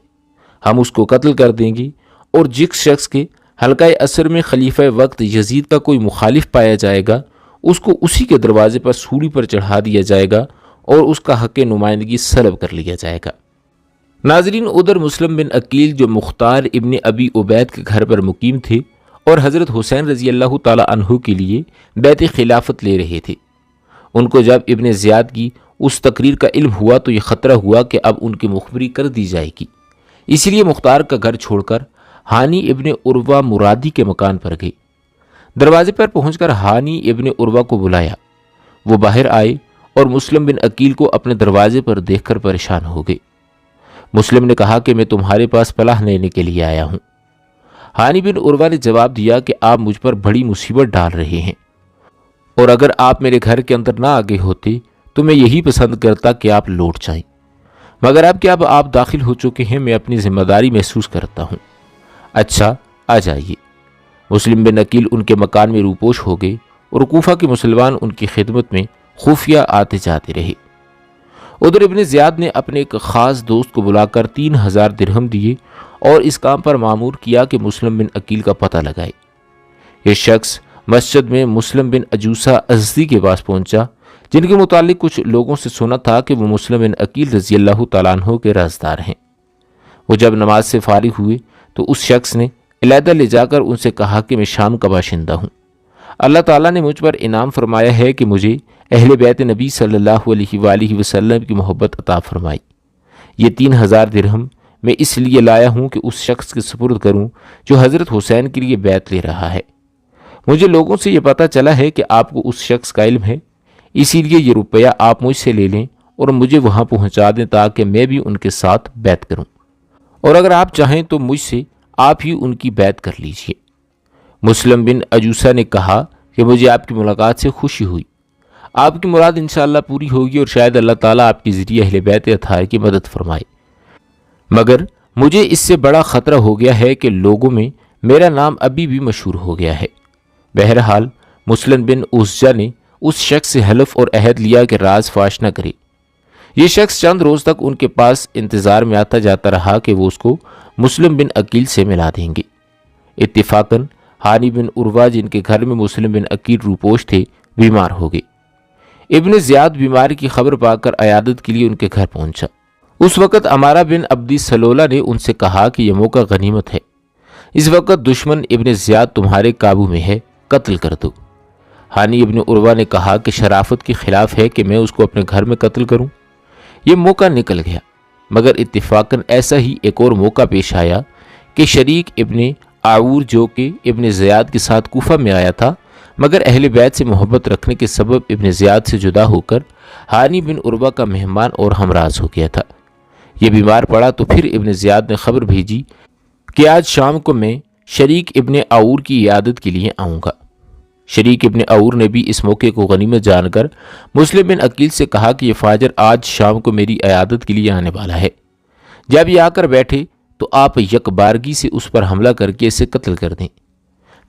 ہم اس کو قتل کر دیں گے۔ اور جس شخص کے حلقہ اثر میں خلیفہ وقت یزید کا کوئی مخالف پایا جائے گا اس کو اسی کے دروازے پر سولی پر چڑھا دیا جائے گا اور اس کا حق نمائندگی سلب کر لیا جائے گا۔ ناظرین، ادھر مسلم بن عقیل جو مختار ابن ابی عبید کے گھر پر مقیم تھے اور حضرت حسین رضی اللہ تعالی عنہ کے لیے بیعت خلافت لے رہے تھے، ان کو جب ابن زیاد کی اس تقریر کا علم ہوا تو یہ خطرہ ہوا کہ اب ان کی مخبری کر دی جائے گی، اسی لیے مختار کا گھر چھوڑ کر ہانی ابن عروہ مرادی کے مکان پر گئی۔ دروازے پر پہنچ کر ہانی ابن عروہ کو بلایا۔ وہ باہر آئے اور مسلم بن عقیل کو اپنے دروازے پر دیکھ کر پریشان ہو گئے۔ مسلم نے کہا کہ میں تمہارے پاس پناہ لینے کے لیے آیا ہوں۔ ہانی بن عروہ نے جواب دیا کہ آپ مجھ پر بڑی مصیبت ڈال رہے ہیں، اور اگر آپ میرے گھر کے اندر نہ آگے ہوتے تو میں یہی پسند کرتا کہ آپ لوٹ جائیں، مگر اب کہ اب آپ داخل ہو چکے ہیں میں اپنی ذمہ داری محسوس کرتا ہوں۔ اچھا آ جائیے۔ مسلم بن عقیل ان کے مکان میں روپوش ہو گئے اور کوفہ کے مسلمان ان کی خدمت میں خفیہ آتے جاتے رہے۔ ادھر ابن زیاد نے اپنے ایک خاص دوست کو بلا کر 3000 درہم دیے اور اس کام پر مامور کیا کہ مسلم بن عقیل کا پتہ لگائے۔ یہ شخص مسجد میں مسلم بن عجوسہ ازدی کے پاس پہنچا، جن کے متعلق کچھ لوگوں سے سنا تھا کہ وہ مسلم بن عقیل رضی اللہ تعالیٰ عنہ کے رازدار ہیں۔ وہ جب نماز سے فارغ ہوئے تو اس شخص نے علیحدہ لے جا کر ان سے کہا کہ میں شام کا باشندہ ہوں، اللہ تعالیٰ نے مجھ پر انعام فرمایا ہے کہ مجھے اہل بیت نبی صلی اللہ علیہ وآلہ وسلم کی محبت عطا فرمائی۔ یہ 3000 درہم میں اس لیے لایا ہوں کہ اس شخص کے سپرد کروں جو حضرت حسین کے لیے بیعت لے رہا ہے۔ مجھے لوگوں سے یہ پتہ چلا ہے کہ آپ کو اس شخص کا علم ہے، اسی لیے یہ روپیہ آپ مجھ سے لے لیں اور مجھے وہاں پہنچا دیں تاکہ میں بھی ان کے ساتھ بیعت کروں، اور اگر آپ چاہیں تو مجھ سے آپ ہی ان کی بیعت کر لیجئے۔ مسلم بن عجوسہ نے کہا کہ مجھے آپ کی ملاقات سے خوشی ہوئی، آپ کی مراد انشاءاللہ پوری ہوگی اور شاید اللہ تعالیٰ آپ کے ذریعے اہل بیت اطہار کی مدد فرمائے، مگر مجھے اس سے بڑا خطرہ ہو گیا ہے کہ لوگوں میں میرا نام ابھی بھی مشہور ہو گیا ہے۔ بہرحال مسلم بن عزجہ نے اس شخص سے حلف اور عہد لیا کہ راز فاش نہ کرے۔ یہ شخص چند روز تک ان کے پاس انتظار میں آتا جاتا رہا کہ وہ اس کو مسلم بن عقیل سے ملا دیں گے۔ اتفاقاً ہانی بن عروہ جن کے گھر میں مسلم بن عقیل روپوش تھے بیمار ہو گئے۔ ابن زیاد بیماری کی خبر پا کر عیادت کے لیے ان کے گھر پہنچا۔ اس وقت عمارہ بن عبدی سلولہ نے ان سے کہا کہ یہ موقع غنیمت ہے، اس وقت دشمن ابن زیاد تمہارے قابو میں ہے، قتل کر دو۔ ہانی ابن عروہ نے کہا کہ شرافت کے خلاف ہے کہ میں اس کو اپنے گھر میں قتل کروں۔ یہ موقع نکل گیا، مگر اتفاقاً ایسا ہی ایک اور موقع پیش آیا کہ شریک ابن عاور جو کہ ابن زیاد کے ساتھ کوفہ میں آیا تھا مگر اہل بیت سے محبت رکھنے کے سبب ابن زیاد سے جدا ہو کر ہانی بن عروہ کا مہمان اور ہمراز ہو گیا تھا۔ یہ بیمار پڑا تو پھر ابن زیاد نے خبر بھیجی کہ آج شام کو میں شریک ابن عاور کی عیادت کے لیے آؤں گا۔ شریک ابن عاور نے بھی اس موقع کو غنیمت جان کر مسلم بن عقیل سے کہا کہ یہ فاجر آج شام کو میری عیادت کے لیے آنے والا ہے، جب یہ آ کر بیٹھے تو آپ یک بارگی سے اس پر حملہ کر کے اسے قتل کر دیں،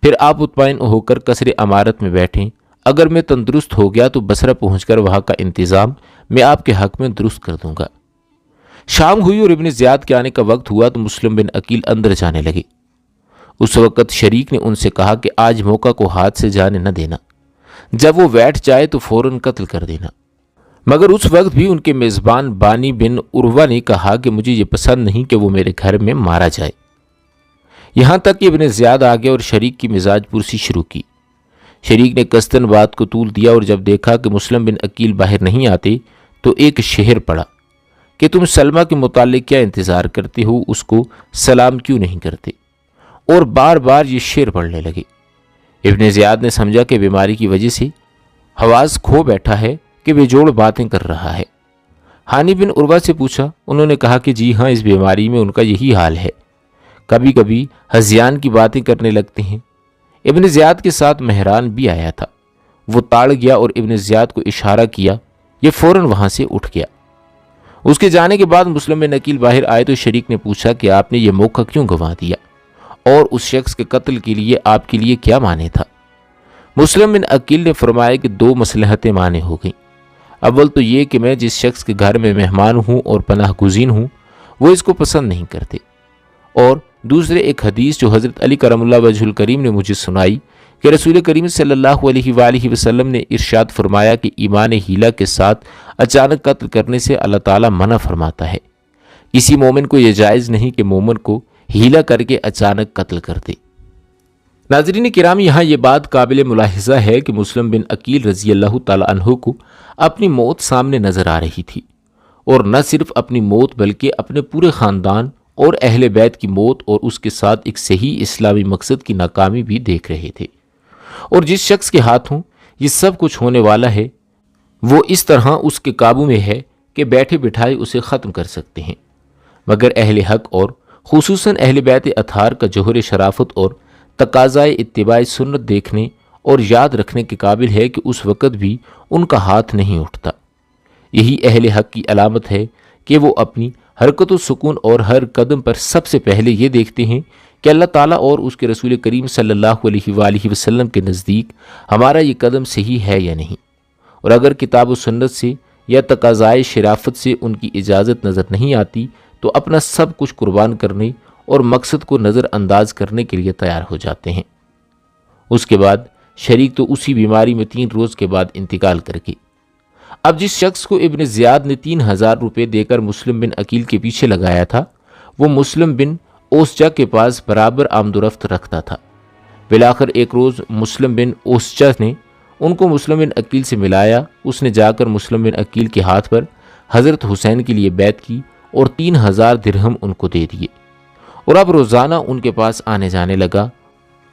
پھر آپ مطمئن ہو کر قصر امارت میں بیٹھیں، اگر میں تندرست ہو گیا تو بصرہ پہنچ کر وہاں کا انتظام میں آپ کے حق میں درست کر دوں گا۔ شام ہوئی اور ابن زیاد کے آنے کا وقت ہوا تو مسلم بن عقیل اندر جانے لگے۔ اس وقت شریک نے ان سے کہا کہ آج موقع کو ہاتھ سے جانے نہ دینا، جب وہ بیٹھ جائے تو فوراً قتل کر دینا، مگر اس وقت بھی ان کے میزبان بانی بن عروہ نے کہا کہ مجھے یہ پسند نہیں کہ وہ میرے گھر میں مارا جائے۔ یہاں تک کہ ابن زیاد آ گیا اور شریک کی مزاج پرسی شروع کی۔ شریک نے قصداً بات کو طول دیا اور جب دیکھا کہ مسلم بن عقیل باہر نہیں آتے تو ایک شعر پڑھا کہ تم سلمہ کے متعلق کیا انتظار کرتے ہو، اس کو سلام کیوں نہیں کرتے، اور بار بار یہ شعر پڑھنے لگے۔ ابن زیاد نے سمجھا کہ بیماری کی وجہ سے حواس کھو بیٹھا ہے کہ بے جوڑ باتیں کر رہا ہے۔ ہانی بن عروہ سے پوچھا، انہوں نے کہا کہ جی ہاں، اس بیماری میں ان کا یہی حال ہے، کبھی کبھی ہذیان کی باتیں کرنے لگتے ہیں۔ ابن زیاد کے ساتھ مہران بھی آیا تھا، وہ تاڑ گیا اور ابن زیاد کو اشارہ کیا، یہ فوراً وہاں سے اٹھ گیا۔ اس کے جانے کے بعد مسلم بن عقیل باہر آئے تو شریک نے پوچھا کہ آپ نے یہ موقع کیوں گنوا دیا اور اس شخص کے قتل کے لیے آپ کے لیے کیا معنی تھا؟ مسلم بن عقیل نے فرمایا کہ دو مصلحتیں معنی ہو گئیں۔ اول تو یہ کہ میں جس شخص کے گھر میں مہمان ہوں اور پناہ گزین ہوں وہ اس کو پسند نہیں کرتے، اور دوسرے ایک حدیث جو حضرت علی کرم اللہ وجہ الکریم نے مجھے سنائی کہ رسول کریم صلی اللہ علیہ وآلہ وسلم نے ارشاد فرمایا کہ ایمان ہیلہ کے ساتھ اچانک قتل کرنے سے اللہ تعالیٰ منع فرماتا ہے۔ کسی مومن کو یہ جائز نہیں کہ مومن کو ہیلہ کر کے اچانک قتل کر دے۔ ناظرین کرام، یہاں یہ بات قابل ملاحظہ ہے کہ مسلم بن عقیل رضی اللہ تعالیٰ عنہ کو اپنی موت سامنے نظر آ رہی تھی، اور نہ صرف اپنی موت بلکہ اپنے پورے خاندان اور اہل بیت کی موت اور اس کے ساتھ ایک صحیح اسلامی مقصد کی ناکامی بھی دیکھ رہے تھے۔ اور جس شخص کے ہاتھوں یہ سب کچھ ہونے والا ہے وہ اس طرح اس کے قابو میں ہے کہ بیٹھے بٹھائے اسے ختم کر سکتے ہیں، مگر اہل حق اور خصوصاً اہل بیت اطہار کا جوہر شرافت اور تقاضائے اتباع سنت دیکھنے اور یاد رکھنے کے قابل ہے کہ اس وقت بھی ان کا ہاتھ نہیں اٹھتا۔ یہی اہل حق کی علامت ہے کہ وہ اپنی حرکت و سکون اور ہر قدم پر سب سے پہلے یہ دیکھتے ہیں کہ اللہ تعالیٰ اور اس کے رسول کریم صلی اللہ علیہ وآلہ وسلم کے نزدیک ہمارا یہ قدم صحیح ہے یا نہیں، اور اگر کتاب و سنت سے یا تقاضائے شرافت سے ان کی اجازت نظر نہیں آتی تو اپنا سب کچھ قربان کرنے اور مقصد کو نظر انداز کرنے کے لیے تیار ہو جاتے ہیں۔ اس کے بعد شریک تو اسی بیماری میں 3 روز کے بعد انتقال کر گئے۔ اب جس شخص کو ابن زیاد نے 3000 روپے دے کر مسلم بن عقیل کے پیچھے لگایا تھا وہ مسلم بن اوسجہ کے پاس برابر آمد و رفت رکھتا تھا۔ بالآخر ایک روز مسلم بن اوسجہ نے ان کو مسلم بن عقیل سے ملایا۔ اس نے جا کر مسلم بن عقیل کے ہاتھ پر حضرت حسین کے لیے بیعت کی اور 3000 درہم ان کو دے دیے، اور اب روزانہ ان کے پاس آنے جانے لگا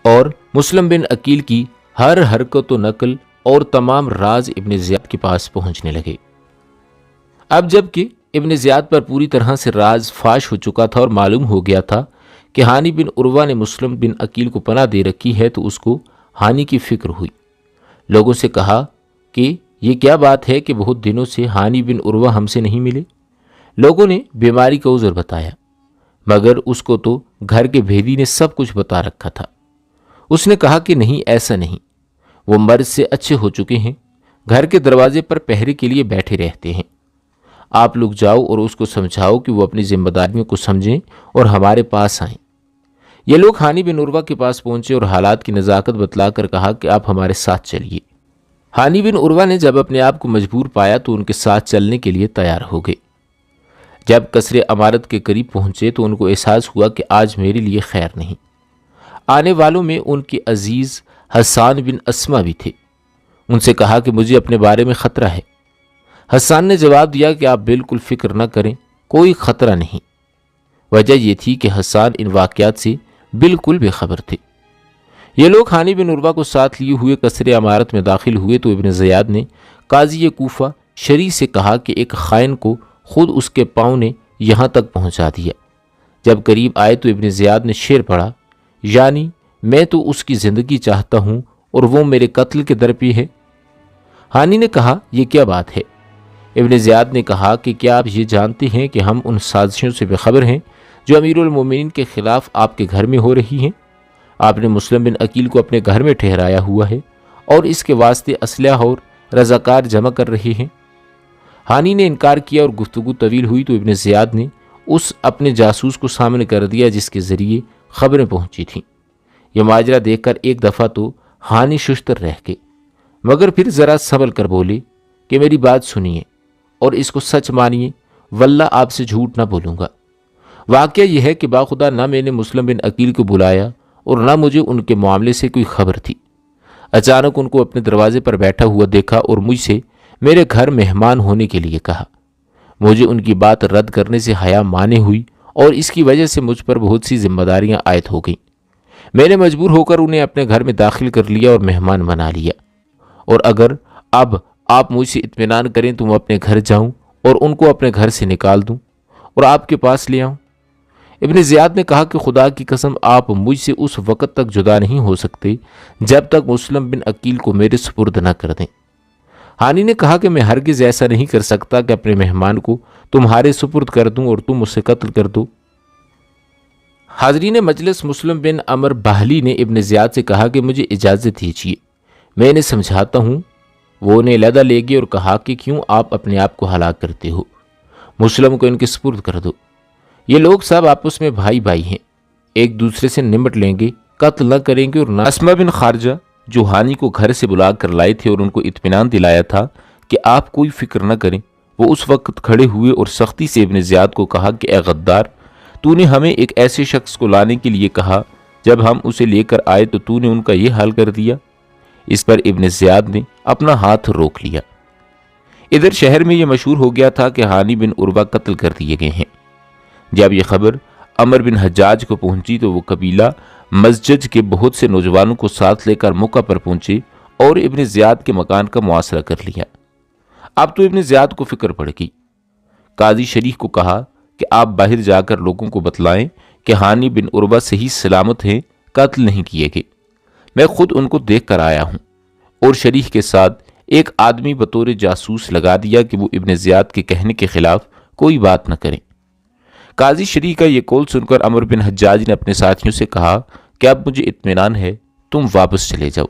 اور مسلم بن عقیل کی ہر حرکت و نقل اور تمام راز ابن زیاد کے پاس پہنچنے لگے۔ اب جب کہ ابن زیاد پر پوری طرح سے راز فاش ہو چکا تھا اور معلوم ہو گیا تھا کہ ہانی بن عروہ نے مسلم بن عقیل کو پناہ دے رکھی ہے تو اس کو ہانی کی فکر ہوئی۔ لوگوں سے کہا کہ یہ کیا بات ہے کہ بہت دنوں سے ہانی بن عروہ ہم سے نہیں ملے۔ لوگوں نے بیماری کا عذر بتایا، مگر اس کو تو گھر کے بھیدی نے سب کچھ بتا رکھا تھا۔ اس نے کہا کہ نہیں، ایسا نہیں، وہ مرض سے اچھے ہو چکے ہیں، گھر کے دروازے پر پہرے کے لیے بیٹھے رہتے ہیں۔ آپ لوگ جاؤ اور اس کو سمجھاؤ کہ وہ اپنی ذمہ داریوں کو سمجھیں اور ہمارے پاس آئیں۔ یہ لوگ ہانی بن عروہ کے پاس پہنچے اور حالات کی نزاکت بتلا کر کہا کہ آپ ہمارے ساتھ چلیے۔ ہانی بن عروہ نے جب اپنے آپ کو مجبور پایا تو ان کے ساتھ چلنے کے لیے تیار ہو گئے۔ جب قصر عمارت کے قریب پہنچے تو ان کو احساس ہوا کہ آج میرے لیے خیر نہیں۔ آنے والوں میں ان کے عزیز حسان بن اسما بھی تھے۔ ان سے کہا کہ مجھے اپنے بارے میں خطرہ ہے۔ حسان نے جواب دیا کہ آپ بالکل فکر نہ کریں، کوئی خطرہ نہیں۔ وجہ یہ تھی کہ حسان ان واقعات سے بالکل بے خبر تھے۔ یہ لوگ ہانی بن عروہ کو ساتھ لیے ہوئے قصر عمارت میں داخل ہوئے تو ابن زیاد نے قاضی کوفہ شریح سے کہا کہ ایک خائن کو خود اس کے پاؤں نے یہاں تک پہنچا دیا۔ جب قریب آئے تو ابن زیاد نے شعر پڑھا، یعنی میں تو اس کی زندگی چاہتا ہوں اور وہ میرے قتل کے در پہ ہے۔ ہانی نے کہا یہ کیا بات ہے؟ ابن زیاد نے کہا کہ کیا آپ یہ جانتے ہیں کہ ہم ان سازشوں سے بے خبر ہیں جو امیر المومنین کے خلاف آپ کے گھر میں ہو رہی ہیں؟ آپ نے مسلم بن عقیل کو اپنے گھر میں ٹھہرایا ہوا ہے اور اس کے واسطے اسلحہ اور رضاکار جمع کر رہے ہیں۔ ہانی نے انکار کیا اور گفتگو طویل ہوئی تو ابن زیاد نے اس اپنے جاسوس کو سامنے کر دیا جس کے ذریعے خبریں پہنچی تھیں۔ یہ ماجرا دیکھ کر ایک دفعہ تو ہانی ششتر رہ گئے، مگر پھر ذرا سنبھل کر بولے کہ میری بات سنیے اور اس کو سچ مانیے، واللہ آپ سے جھوٹ نہ بولوں گا۔ واقعہ یہ ہے کہ باخدا نہ میں نے مسلم بن عقیل کو بلایا اور نہ مجھے ان کے معاملے سے کوئی خبر تھی۔ اچانک ان کو اپنے دروازے پر بیٹھا ہوا دیکھا اور مجھ سے میرے گھر مہمان ہونے کے لیے کہا۔ مجھے ان کی بات رد کرنے سے حیا مانے ہوئی اور اس کی وجہ سے مجھ پر بہت سی ذمہ داریاں عائد ہو گئیں۔ میں نے مجبور ہو کر انہیں اپنے گھر میں داخل کر لیا اور مہمان بنا لیا، اور اگر اب آپ مجھ سے اطمینان کریں تو میں اپنے گھر جاؤں اور ان کو اپنے گھر سے نکال دوں اور آپ کے پاس لے آؤں۔ ابن زیاد نے کہا کہ خدا کی قسم آپ مجھ سے اس وقت تک جدا نہیں ہو سکتے جب تک مسلم بن عقیل کو میرے سپرد نہ کر دیں۔ ہانی نے کہا کہ میں ہرگز ایسا نہیں کر سکتا کہ اپنے مہمان کو تمہارے سپرد کر دوں اور تم اسے قتل کر دو۔ حاضرین مجلس مسلم بن عمر باہلی نے ابن زیاد سے کہا کہ مجھے اجازت دیجیے، میں انہیں سمجھاتا ہوں۔ وہ انہیں علیحدہ لے گئے اور کہا کہ کیوں آپ اپنے آپ کو ہلاک کرتے ہو، مسلم کو ان کے سپرد کر دو۔ یہ لوگ سب آپس میں بھائی بھائی ہیں، ایک دوسرے سے نمٹ لیں گے، قتل نہ کریں گے۔ اور اسما بن خارجہ جو ہانی کو گھر سے بلا کر لائے تھے اور ان کو اطمینان دلایا تھا کہ آپ کوئی فکر نہ کریں، وہ اس وقت کھڑے ہوئے اور سختی سے ابن زیاد کو کہا کہ اے غدار، تو نے ہمیں ایک ایسے شخص کو لانے کے لیے کہا، جب ہم اسے لے کر آئے تو تو نے ان کا یہ حال کر دیا۔ اس پر ابن زیاد نے اپنا ہاتھ روک لیا۔ ادھر شہر میں یہ مشہور ہو گیا تھا کہ ہانی بن عروہ قتل کر دیے گئے ہیں۔ جب یہ خبر عمر بن حجاج کو پہنچی تو وہ قبیلہ مزجج کے بہت سے نوجوانوں کو ساتھ لے کر موقع پر پہنچے اور ابن زیاد کے مکان کا محاصرہ کر لیا۔ اب تو ابن زیاد کو فکر پڑ گئی۔ قاضی شریح کو کہا کہ آپ باہر جا کر لوگوں کو بتلائیں کہ ہانی بن عروہ صحیح سلامت ہیں، قتل نہیں کیے گئے، میں خود ان کو دیکھ کر آیا ہوں، اور شریح کے ساتھ ایک آدمی بطور جاسوس لگا دیا کہ وہ ابن زیاد کے کہنے کے خلاف کوئی بات نہ کریں۔ قاضی شریح کا یہ قول سن کر عمر بن حجاج نے اپنے ساتھیوں سے کہا کہ اب مجھے اطمینان ہے، تم واپس چلے جاؤ۔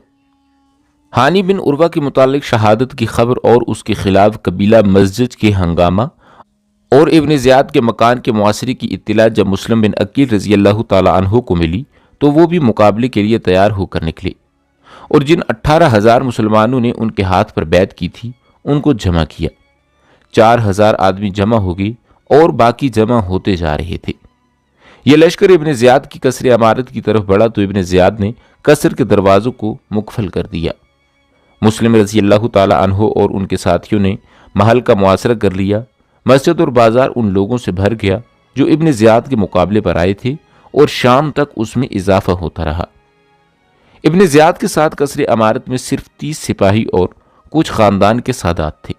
ہانی بن عروہ کے متعلق شہادت کی خبر اور اس کے خلاف قبیلہ مزجج کے ہنگامہ اور ابن زیاد کے مکان کے محاصرے کی اطلاع جب مسلم بن عقیل رضی اللہ تعالی عنہ کو ملی تو وہ بھی مقابلے کے لیے تیار ہو کر نکلے، اور جن 18,000 مسلمانوں نے ان کے ہاتھ پر بیعت کی تھی ان کو جمع کیا۔ 4,000 آدمی جمع ہو گئے اور باقی جمع ہوتے جا رہے تھے۔ یہ لشکر ابن زیاد کی قصر عمارت کی طرف بڑھا تو ابن زیاد نے قصر کے دروازوں کو مقفل کر دیا۔ مسلم رضی اللہ تعالی عنہ اور ان کے ساتھیوں نے محل کا محاصرہ کر لیا۔ مسجد اور بازار ان لوگوں سے بھر گیا جو ابن زیاد کے مقابلے پر آئے تھے، اور شام تک اس میں اضافہ ہوتا رہا۔ ابن زیاد کے ساتھ قصر عمارت میں صرف 30 سپاہی اور کچھ خاندان کے سادات تھے۔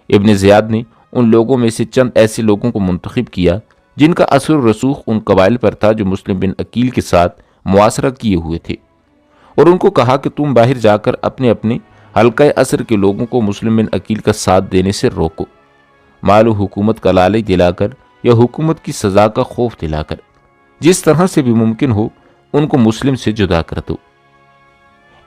ابن زیاد نے ان لوگوں میں سے چند ایسے لوگوں کو منتخب کیا جن کا اثر و رسوخ ان قبائل پر تھا جو مسلم بن عقیل کے ساتھ معاصرہ کیے ہوئے تھے، اور ان کو کہا کہ تم باہر جا کر اپنے اپنے حلقہ اثر کے لوگوں کو مسلم بن عقیل کا ساتھ دینے سے روکو، مال و حکومت کا لالچ دلا کر یا حکومت کی سزا کا خوف دلا کر، جس طرح سے بھی ممکن ہو ان کو مسلم سے جدا کر دو۔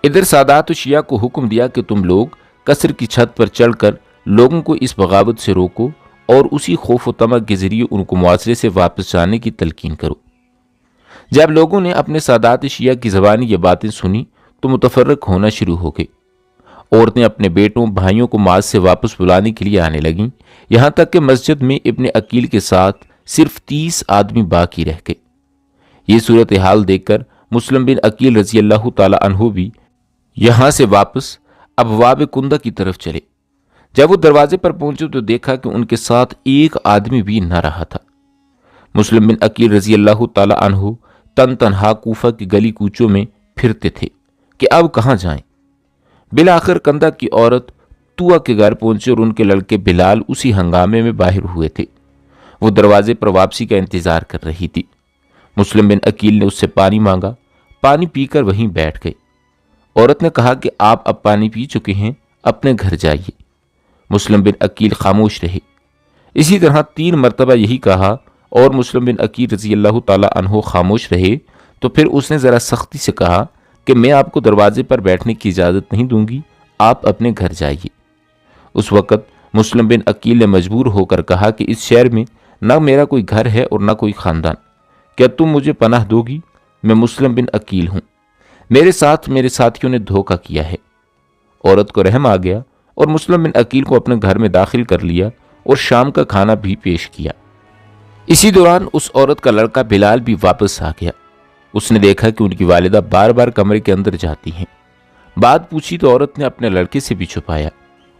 ادھر سادات و شیعہ کو حکم دیا کہ تم لوگ قصر کی چھت پر چڑھ کر لوگوں کو اس بغاوت سے روکو اور اسی خوف و طمع کے ذریعے ان کو معاشرے سے واپس جانے کی تلقین کرو۔ جب لوگوں نے اپنے سادات شیعہ کی زبانی یہ باتیں سنی تو متفرق ہونا شروع ہو گئے۔ عورتیں اپنے بیٹوں بھائیوں کو معاذ سے واپس بلانے کے لیے آنے لگیں، یہاں تک کہ مسجد میں ابن عقیل کے ساتھ صرف 30 آدمی باقی رہ گئے۔ یہ صورتحال دیکھ کر مسلم بن عقیل رضی اللہ تعالی عنہ بھی یہاں سے واپس ابواب کندہ کی طرف چلے۔ جب وہ دروازے پر پہنچے تو دیکھا کہ ان کے ساتھ ایک آدمی بھی نہ رہا تھا۔ مسلم بن عقیل رضی اللہ تعالی عنہ تن تنہا کوفہ کی گلی کوچوں میں پھرتے تھے کہ اب کہاں جائیں۔ بالآخر کندہ کی عورت طوع کے گھر پہنچے اور ان کے لڑکے بلال اسی ہنگامے میں باہر ہوئے تھے۔ وہ دروازے پر واپسی کا انتظار کر رہی تھی۔ مسلم بن عقیل نے اس سے پانی مانگا، پانی پی کر وہیں بیٹھ گئے۔ عورت نے کہا کہ آپ اب پانی پی چکے ہیں، اپنے گھر جائیے۔ مسلم بن عقیل خاموش رہے۔ اسی طرح 3 مرتبہ یہی کہا اور مسلم بن عقیل رضی اللہ تعالی عنہ خاموش رہے تو پھر اس نے ذرا سختی سے کہا کہ میں آپ کو دروازے پر بیٹھنے کی اجازت نہیں دوں گی، آپ اپنے گھر جائیے۔ اس وقت مسلم بن عقیل نے مجبور ہو کر کہا کہ اس شہر میں نہ میرا کوئی گھر ہے اور نہ کوئی خاندان، کیا تم مجھے پناہ دو گی؟ میں مسلم بن عقیل ہوں، میرے ساتھ میرے ساتھیوں نے دھوکہ کیا ہے۔ عورت کو رحم آ گیا اور مسلم بن عقیل کو اپنے گھر میں داخل کر لیا اور شام کا کھانا بھی پیش کیا۔ اسی دوران اس عورت کا لڑکا بلال بھی واپس آ گیا۔ اس نے دیکھا کہ ان کی والدہ بار بار کمرے کے اندر جاتی ہیں۔ بات پوچھی تو عورت نے اپنے لڑکے سے بھی چھپایا۔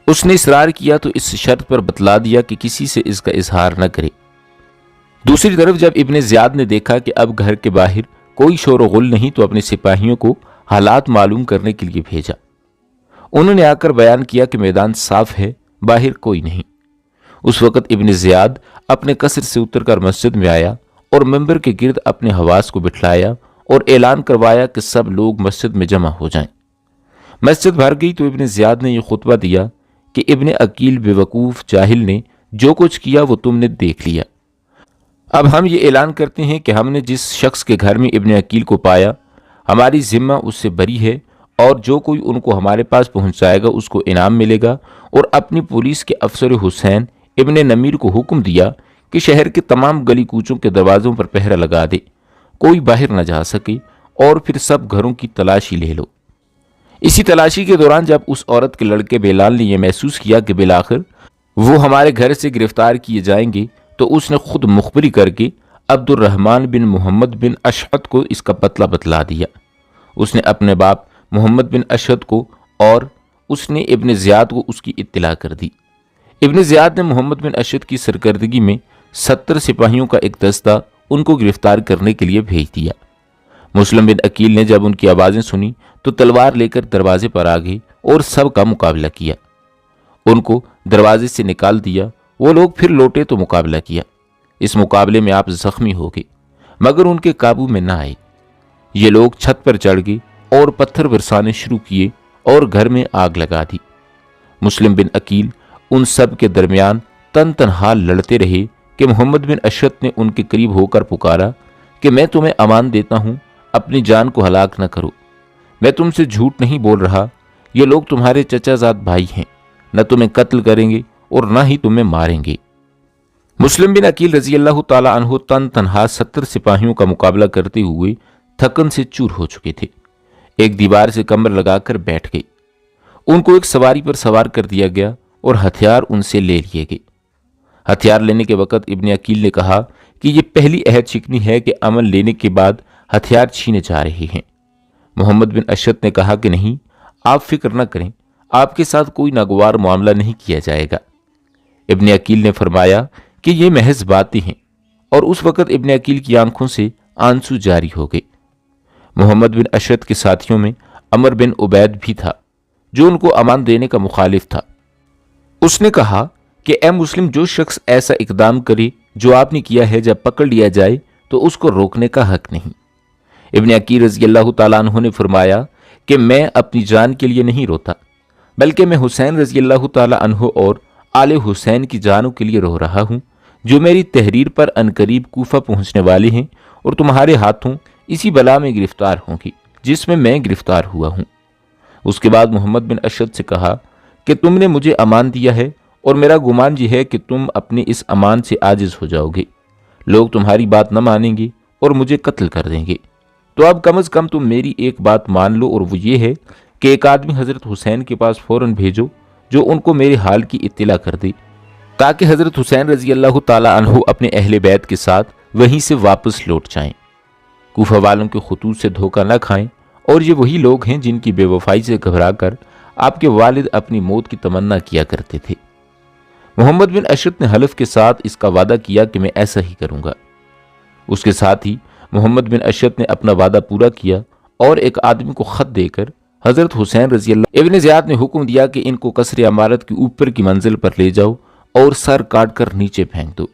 اس نے اصرار کیا تو اس شرط پر بتلا دیا کہ کسی سے اس کا اظہار نہ کرے۔ دوسری طرف جب ابن زیاد نے دیکھا کہ اب گھر کے باہر کوئی شور و غل نہیں تو اپنے سپاہیوں کو حالات معلوم کرنے کے لیے بھیجا۔ انہوں نے آ کر بیان کیا کہ میدان صاف ہے، باہر کوئی نہیں۔ اس وقت ابن زیاد اپنے قصر سے اتر کر مسجد میں آیا اور ممبر کے گرد اپنے حواس کو بٹھلایا اور اعلان کروایا کہ سب لوگ مسجد میں جمع ہو جائیں۔ مسجد بھر گئی تو ابن زیاد نے یہ خطبہ دیا کہ ابن عقیل بے وقوف جاہل نے جو کچھ کیا وہ تم نے دیکھ لیا۔ اب ہم یہ اعلان کرتے ہیں کہ ہم نے جس شخص کے گھر میں ابن عقیل کو پایا، ہماری ذمہ اس سے بری ہے، اور جو کوئی ان کو ہمارے پاس پہنچائے گا اس کو انعام ملے گا۔ اور اپنی پولیس کے افسر حسین ابن نمیر کو حکم دیا کہ شہر کے تمام گلی کوچوں کے دروازوں پر پہرا لگا دے، کوئی باہر نہ جا سکے، اور پھر سب گھروں کی تلاشی لے لو۔ اسی تلاشی کے دوران جب اس عورت کے لڑکے بلال نے یہ محسوس کیا کہ بالآخر وہ ہمارے گھر سے گرفتار کیے جائیں گے تو اس نے خود مخبری کر کے عبد الرحمن بن محمد بن اشعت کو اس کا پتلا بتلا دیا۔ اس نے اپنے باپ محمد بن اشعت کو اور اس نے ابن زیاد کو اس کی اطلاع کر دی۔ ابن زیاد نے محمد بن اشعت کی سرکردگی میں 70 سپاہیوں کا ایک دستہ ان کو گرفتار کرنے کے لیے بھیج دیا۔ مسلم بن عقیل نے جب ان کی آوازیں سنی تو تلوار لے کر دروازے پر آ گئے اور سب کا مقابلہ کیا۔ ان کو دروازے سے نکال دیا۔ وہ لوگ پھر لوٹے تو مقابلہ کیا۔ اس مقابلے میں آپ زخمی ہو گئے مگر ان کے قابو میں نہ آئے۔ یہ لوگ چھت پر چڑھ گئے اور پتھر برسانے شروع کیے اور گھر میں آگ لگا دی۔ مسلم بن عقیل ان سب کے درمیان تن تنہا لڑتے رہے کہ محمد بن اشعث نے ان کے قریب ہو کر پکارا کہ میں تمہیں امان دیتا ہوں، اپنی جان کو ہلاک نہ کرو۔ میں تم سے جھوٹ نہیں بول رہا، یہ لوگ تمہارے چچا زاد بھائی ہیں، نہ تمہیں قتل کریں گے اور نہ ہی تمہیں ماریں گے۔ مسلم بن عقیل رضی اللہ تعالی عنہ تن تنہا 70 سپاہیوں کا مقابلہ کرتے ہوئے تھکن سے چور ہو چکے تھے۔ ایک دیوار سے کمر لگا کر بیٹھ گئے۔ ان کو ایک سواری پر سوار کر دیا گیا اور ہتھیار ان سے لے لیے گئے۔ ہتھیار لینے کے وقت ابن عقیل نے کہا کہ یہ پہلی عہد شکنی ہے کہ امن لینے کے بعد ہتھیار چھینے جا رہے ہیں۔ محمد بن اشعث نے کہا کہ نہیں، آپ فکر نہ کریں، آپ کے ساتھ کوئی ناگوار معاملہ نہیں کیا جائے گا۔ ابن عقیل نے فرمایا کہ یہ محض باتیں ہیں، اور اس وقت ابن عقیل کی آنکھوں سے آنسو جاری ہو گئے۔ محمد بن اشعث کے ساتھیوں میں عمر بن عبید بھی تھا جو ان کو امان دینے کا مخالف تھا۔ اس نے کہا کہ اے مسلم، جو شخص ایسا اقدام کرے جو آپ نے کیا ہے، جب پکڑ لیا جائے تو اس کو روکنے کا حق نہیں۔ ابن عقیل رضی اللہ تعالیٰ عنہ نے فرمایا کہ میں اپنی جان کے لیے نہیں روتا، بلکہ میں حسین رضی اللہ تعالیٰ عنہ اور آل حسین کی جانوں کے لیے رو رہا ہوں، جو میری تحریر پر عنقریب کوفہ پہنچنے والے ہیں اور تمہارے ہاتھوں اسی بلا میں گرفتار ہوں گی جس میں میں گرفتار ہوا ہوں۔ اس کے بعد محمد بن اشعث سے کہا کہ تم نے مجھے امان دیا ہے اور میرا گمان یہ ہے کہ تم اپنے اس امان سے عاجز ہو جاؤ گے، لوگ تمہاری بات نہ مانیں گے اور مجھے قتل کر دیں گے۔ تو اب کم از کم تم میری ایک بات مان لو، اور وہ یہ ہے کہ ایک آدمی حضرت حسین کے پاس فوراً بھیجو جو ان کو میرے حال کی اطلاع کر دے، تاکہ حضرت حسین رضی اللہ تعالیٰ عنہ اپنے اہل بیت کے ساتھ وہیں سے واپس لوٹ جائیں، کوفہ والوں کے خطوط سے دھوکہ نہ کھائیں، اور یہ وہی لوگ ہیں جن کی بے وفائی سے گھبرا کر آپ کے والد اپنی موت کی تمنا کیا کرتے تھے۔ محمد بن اشعث نے حلف کے ساتھ اس کا وعدہ کیا کہ میں ایسا ہی کروں گا۔ اس کے ساتھ ہی محمد بن اشعث نے اپنا وعدہ پورا کیا اور ایک آدمی کو خط دے کر حضرت حسین رضی اللہ ابن زیاد نے حکم دیا کہ ان کو قصر عمارت کی اوپر کی منزل پر لے جاؤ اور سر کاٹ کر نیچے پھینک دو۔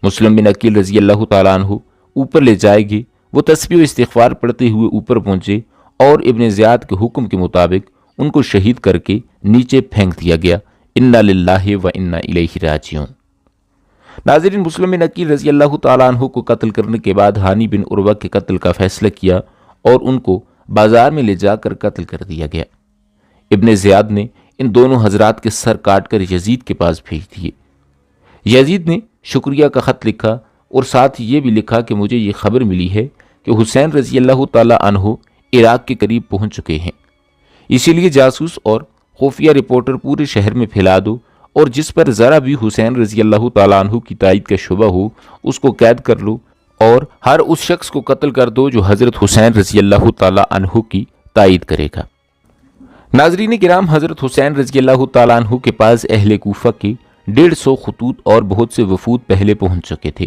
مسلم بن عقیل رضی اللہ تعالیٰ عنہ اوپر لے جائے گے۔ وہ تسبیح و استغفار پڑھتے ہوئے اوپر پہنچے اور ابن زیاد کے حکم کے مطابق ان کو شہید کر کے نیچے پھینک دیا گیا۔ انا للہ و انا الیہ راجعون۔ ناظرین، مسلم بن عقیل رضی اللہ تعالیٰ عنہ کو قتل کرنے کے بعد ہانی بن عروہ کے قتل کا فیصلہ کیا اور ان کو بازار میں لے جا کر قتل کر دیا گیا۔ ابن زیاد نے ان دونوں حضرات کے سر کاٹ کر یزید کے پاس بھیج دیے۔ یزید نے شکریہ کا خط لکھا اور ساتھ یہ بھی لکھا کہ مجھے یہ خبر ملی ہے کہ حسین رضی اللہ تعالیٰ عنہ عراق کے قریب پہنچ چکے ہیں، اسی لیے جاسوس اور خفیہ رپورٹر پورے شہر میں پھیلا دو، اور جس پر ذرا بھی حسین رضی اللہ تعالیٰ عنہ کی تائید کا شبہ ہو اس کو قید کر لو، اور ہر اس شخص کو قتل کر دو جو حضرت حسین رضی اللہ تعالیٰ عنہ کی تائید کرے گا۔ ناظرین کرام، حضرت حسین رضی اللہ تعالیٰ عنہ کے پاس اہل کوفہ کے 150 خطوط اور بہت سے وفود پہلے پہنچ چکے تھے۔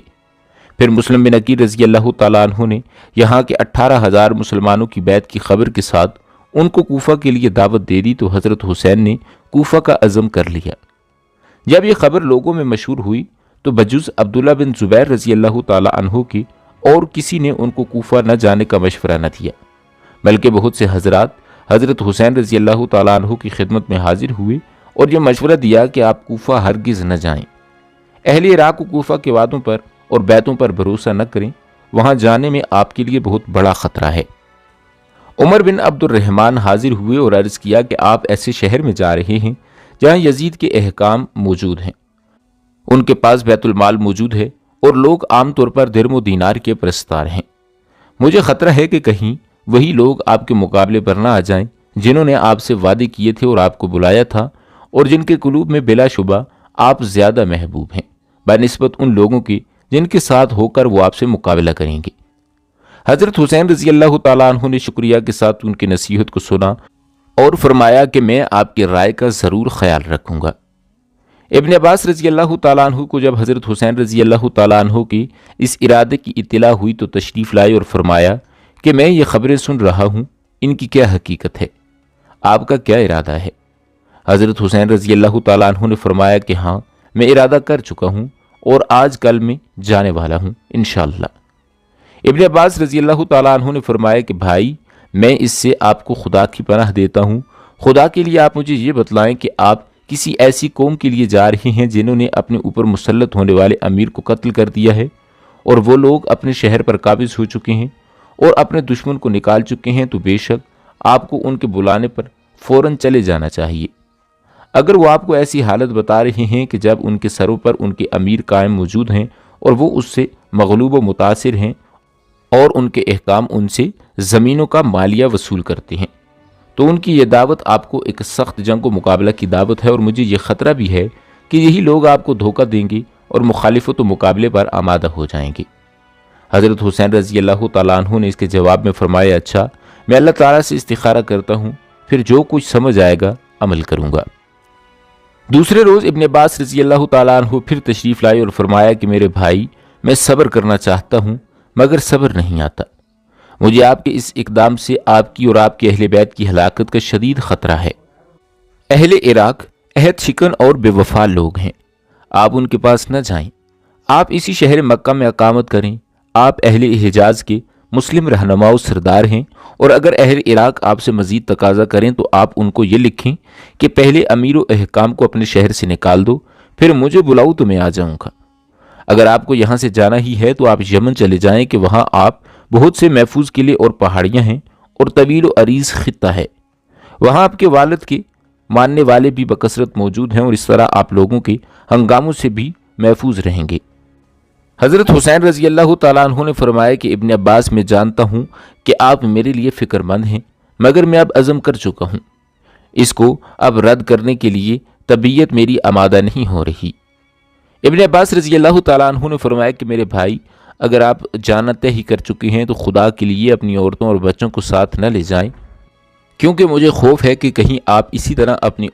پھر مسلم بن عقیل رضی اللہ تعالیٰ عنہ نے یہاں کے 18,000 مسلمانوں کی بیعت کی خبر کے ساتھ ان کو کوفہ کے لیے دعوت دے دی، تو حضرت حسین نے کوفہ کا عزم کر لیا۔ جب یہ خبر لوگوں میں مشہور ہوئی تو بجز عبداللہ بن زبیر رضی اللہ تعالیٰ عنہ کی اور کسی نے ان کو کوفہ نہ جانے کا مشورہ نہ دیا، بلکہ بہت سے حضرات حضرت حسین رضی اللہ تعالیٰ عنہ کی خدمت میں حاضر ہوئے اور یہ مشورہ دیا کہ آپ کوفہ ہرگز نہ جائیں۔ اہل عراق کو کوفہ کے وعدوں پر اور بیعتوں پر بھروسہ نہ کریں، وہاں جانے میں آپ کے لیے بہت بڑا خطرہ ہے۔ عمر بن عبد الرحمن حاضر ہوئے اور عرض کیا کہ آپ ایسے شہر میں جا رہے ہیں جہاں یزید کے احکام موجود ہیں، ان کے پاس بیت المال موجود ہے اور لوگ عام طور پر درم و دینار کے پرستار ہیں۔ مجھے خطرہ ہے کہ کہیں وہی لوگ آپ کے مقابلے پر نہ آ جائیں جنہوں نے آپ سے وعدے کیے تھے اور آپ کو بلایا تھا، اور جن کے قلوب میں بلا شبہ آپ زیادہ محبوب ہیں بنسبت ان لوگوں کی جن کے ساتھ ہو کر وہ آپ سے مقابلہ کریں گے۔ حضرت حسین رضی اللہ تعالیٰ عنہ نے شکریہ کے ساتھ ان کی نصیحت کو سنا اور فرمایا کہ میں آپ کی رائے کا ضرور خیال رکھوں گا۔ ابن عباس رضی اللہ تعالیٰ عنہ کو جب حضرت حسین رضی اللہ تعالیٰ عنہ کی اس ارادے کی اطلاع ہوئی تو تشریف لائے اور فرمایا کہ میں یہ خبریں سن رہا ہوں، ان کی کیا حقیقت ہے، آپ کا کیا ارادہ ہے؟ حضرت حسین رضی اللہ تعالیٰ عنہ نے فرمایا کہ ہاں، میں ارادہ کر چکا ہوں اور آج کل میں جانے والا ہوں انشاءاللہ۔ ابن عباس رضی اللہ تعالیٰ عنہ نے فرمایا کہ بھائی، میں اس سے آپ کو خدا کی پناہ دیتا ہوں، خدا کے لیے آپ مجھے یہ بتلائیں کہ آپ کسی ایسی قوم کے لیے جا رہے ہیں جنہوں نے اپنے اوپر مسلط ہونے والے امیر کو قتل کر دیا ہے، اور وہ لوگ اپنے شہر پر قابض ہو چکے ہیں اور اپنے دشمن کو نکال چکے ہیں، تو بے شک آپ کو ان کے بلانے پر فوراً چلے جانا چاہیے۔ اگر وہ آپ کو ایسی حالت بتا رہے ہیں کہ جب ان کے سروں پر ان کے امیر قائم موجود ہیں اور وہ اس سے مغلوب و متاثر ہیں اور ان کے احکام ان سے زمینوں کا مالیہ وصول کرتے ہیں، تو ان کی یہ دعوت آپ کو ایک سخت جنگ و مقابلہ کی دعوت ہے، اور مجھے یہ خطرہ بھی ہے کہ یہی لوگ آپ کو دھوکہ دیں گے اور مخالفت و مقابلے پر آمادہ ہو جائیں گے۔ حضرت حسین رضی اللہ تعالیٰ عنہ نے اس کے جواب میں فرمایا، اچھا، میں اللہ تعالیٰ سے استخارہ کرتا ہوں، پھر جو کچھ سمجھ آئے گا عمل کروں گا۔ دوسرے روز ابن عباس رضی اللہ تعالیٰ عنہ پھر تشریف لائے اور فرمایا کہ میرے بھائی، میں صبر کرنا چاہتا ہوں مگر صبر نہیں آتا، مجھے آپ کے اس اقدام سے آپ کی اور آپ کے اہل بیت کی ہلاکت کا شدید خطرہ ہے۔ اہل عراق عہد شکن اور بے وفا لوگ ہیں، آپ ان کے پاس نہ جائیں، آپ اسی شہر مکہ میں اقامت کریں۔ آپ اہل حجاز کے مسلم رہنما و سردار ہیں، اور اگر اہل عراق آپ سے مزید تقاضا کریں تو آپ ان کو یہ لکھیں کہ پہلے امیر و احکام کو اپنے شہر سے نکال دو، پھر مجھے بلاؤ تو میں آ جاؤں گا۔ اگر آپ کو یہاں سے جانا ہی ہے تو آپ یمن چلے جائیں کہ وہاں آپ بہت سے محفوظ قلعے اور پہاڑیاں ہیں اور طویل و عریض خطہ ہے، وہاں آپ کے والد کے ماننے والے بھی بکثرت موجود ہیں، اور اس طرح آپ لوگوں کے ہنگاموں سے بھی محفوظ رہیں گے۔ حضرت حسین رضی اللہ تعالیٰ عنہ نے فرمایا کہ ابن عباس، میں جانتا ہوں کہ آپ میرے لیے فکر مند ہیں، مگر میں اب عزم کر چکا ہوں، اس کو اب رد کرنے کے لیے طبیعت میری آمادہ نہیں ہو رہی۔ ابن عباس رضی اللہ تعالیٰ عنہ نے فرمایا کہ میرے بھائی، اگر آپ جانا طے ہی کر چکے ہیں تو خدا کے لیے اپنی عورتوں اور بچوں کو ساتھ نہ لے جائیں، کیونکہ مجھے خوف ہے کہ کہیں آپ اسی طرح اپنی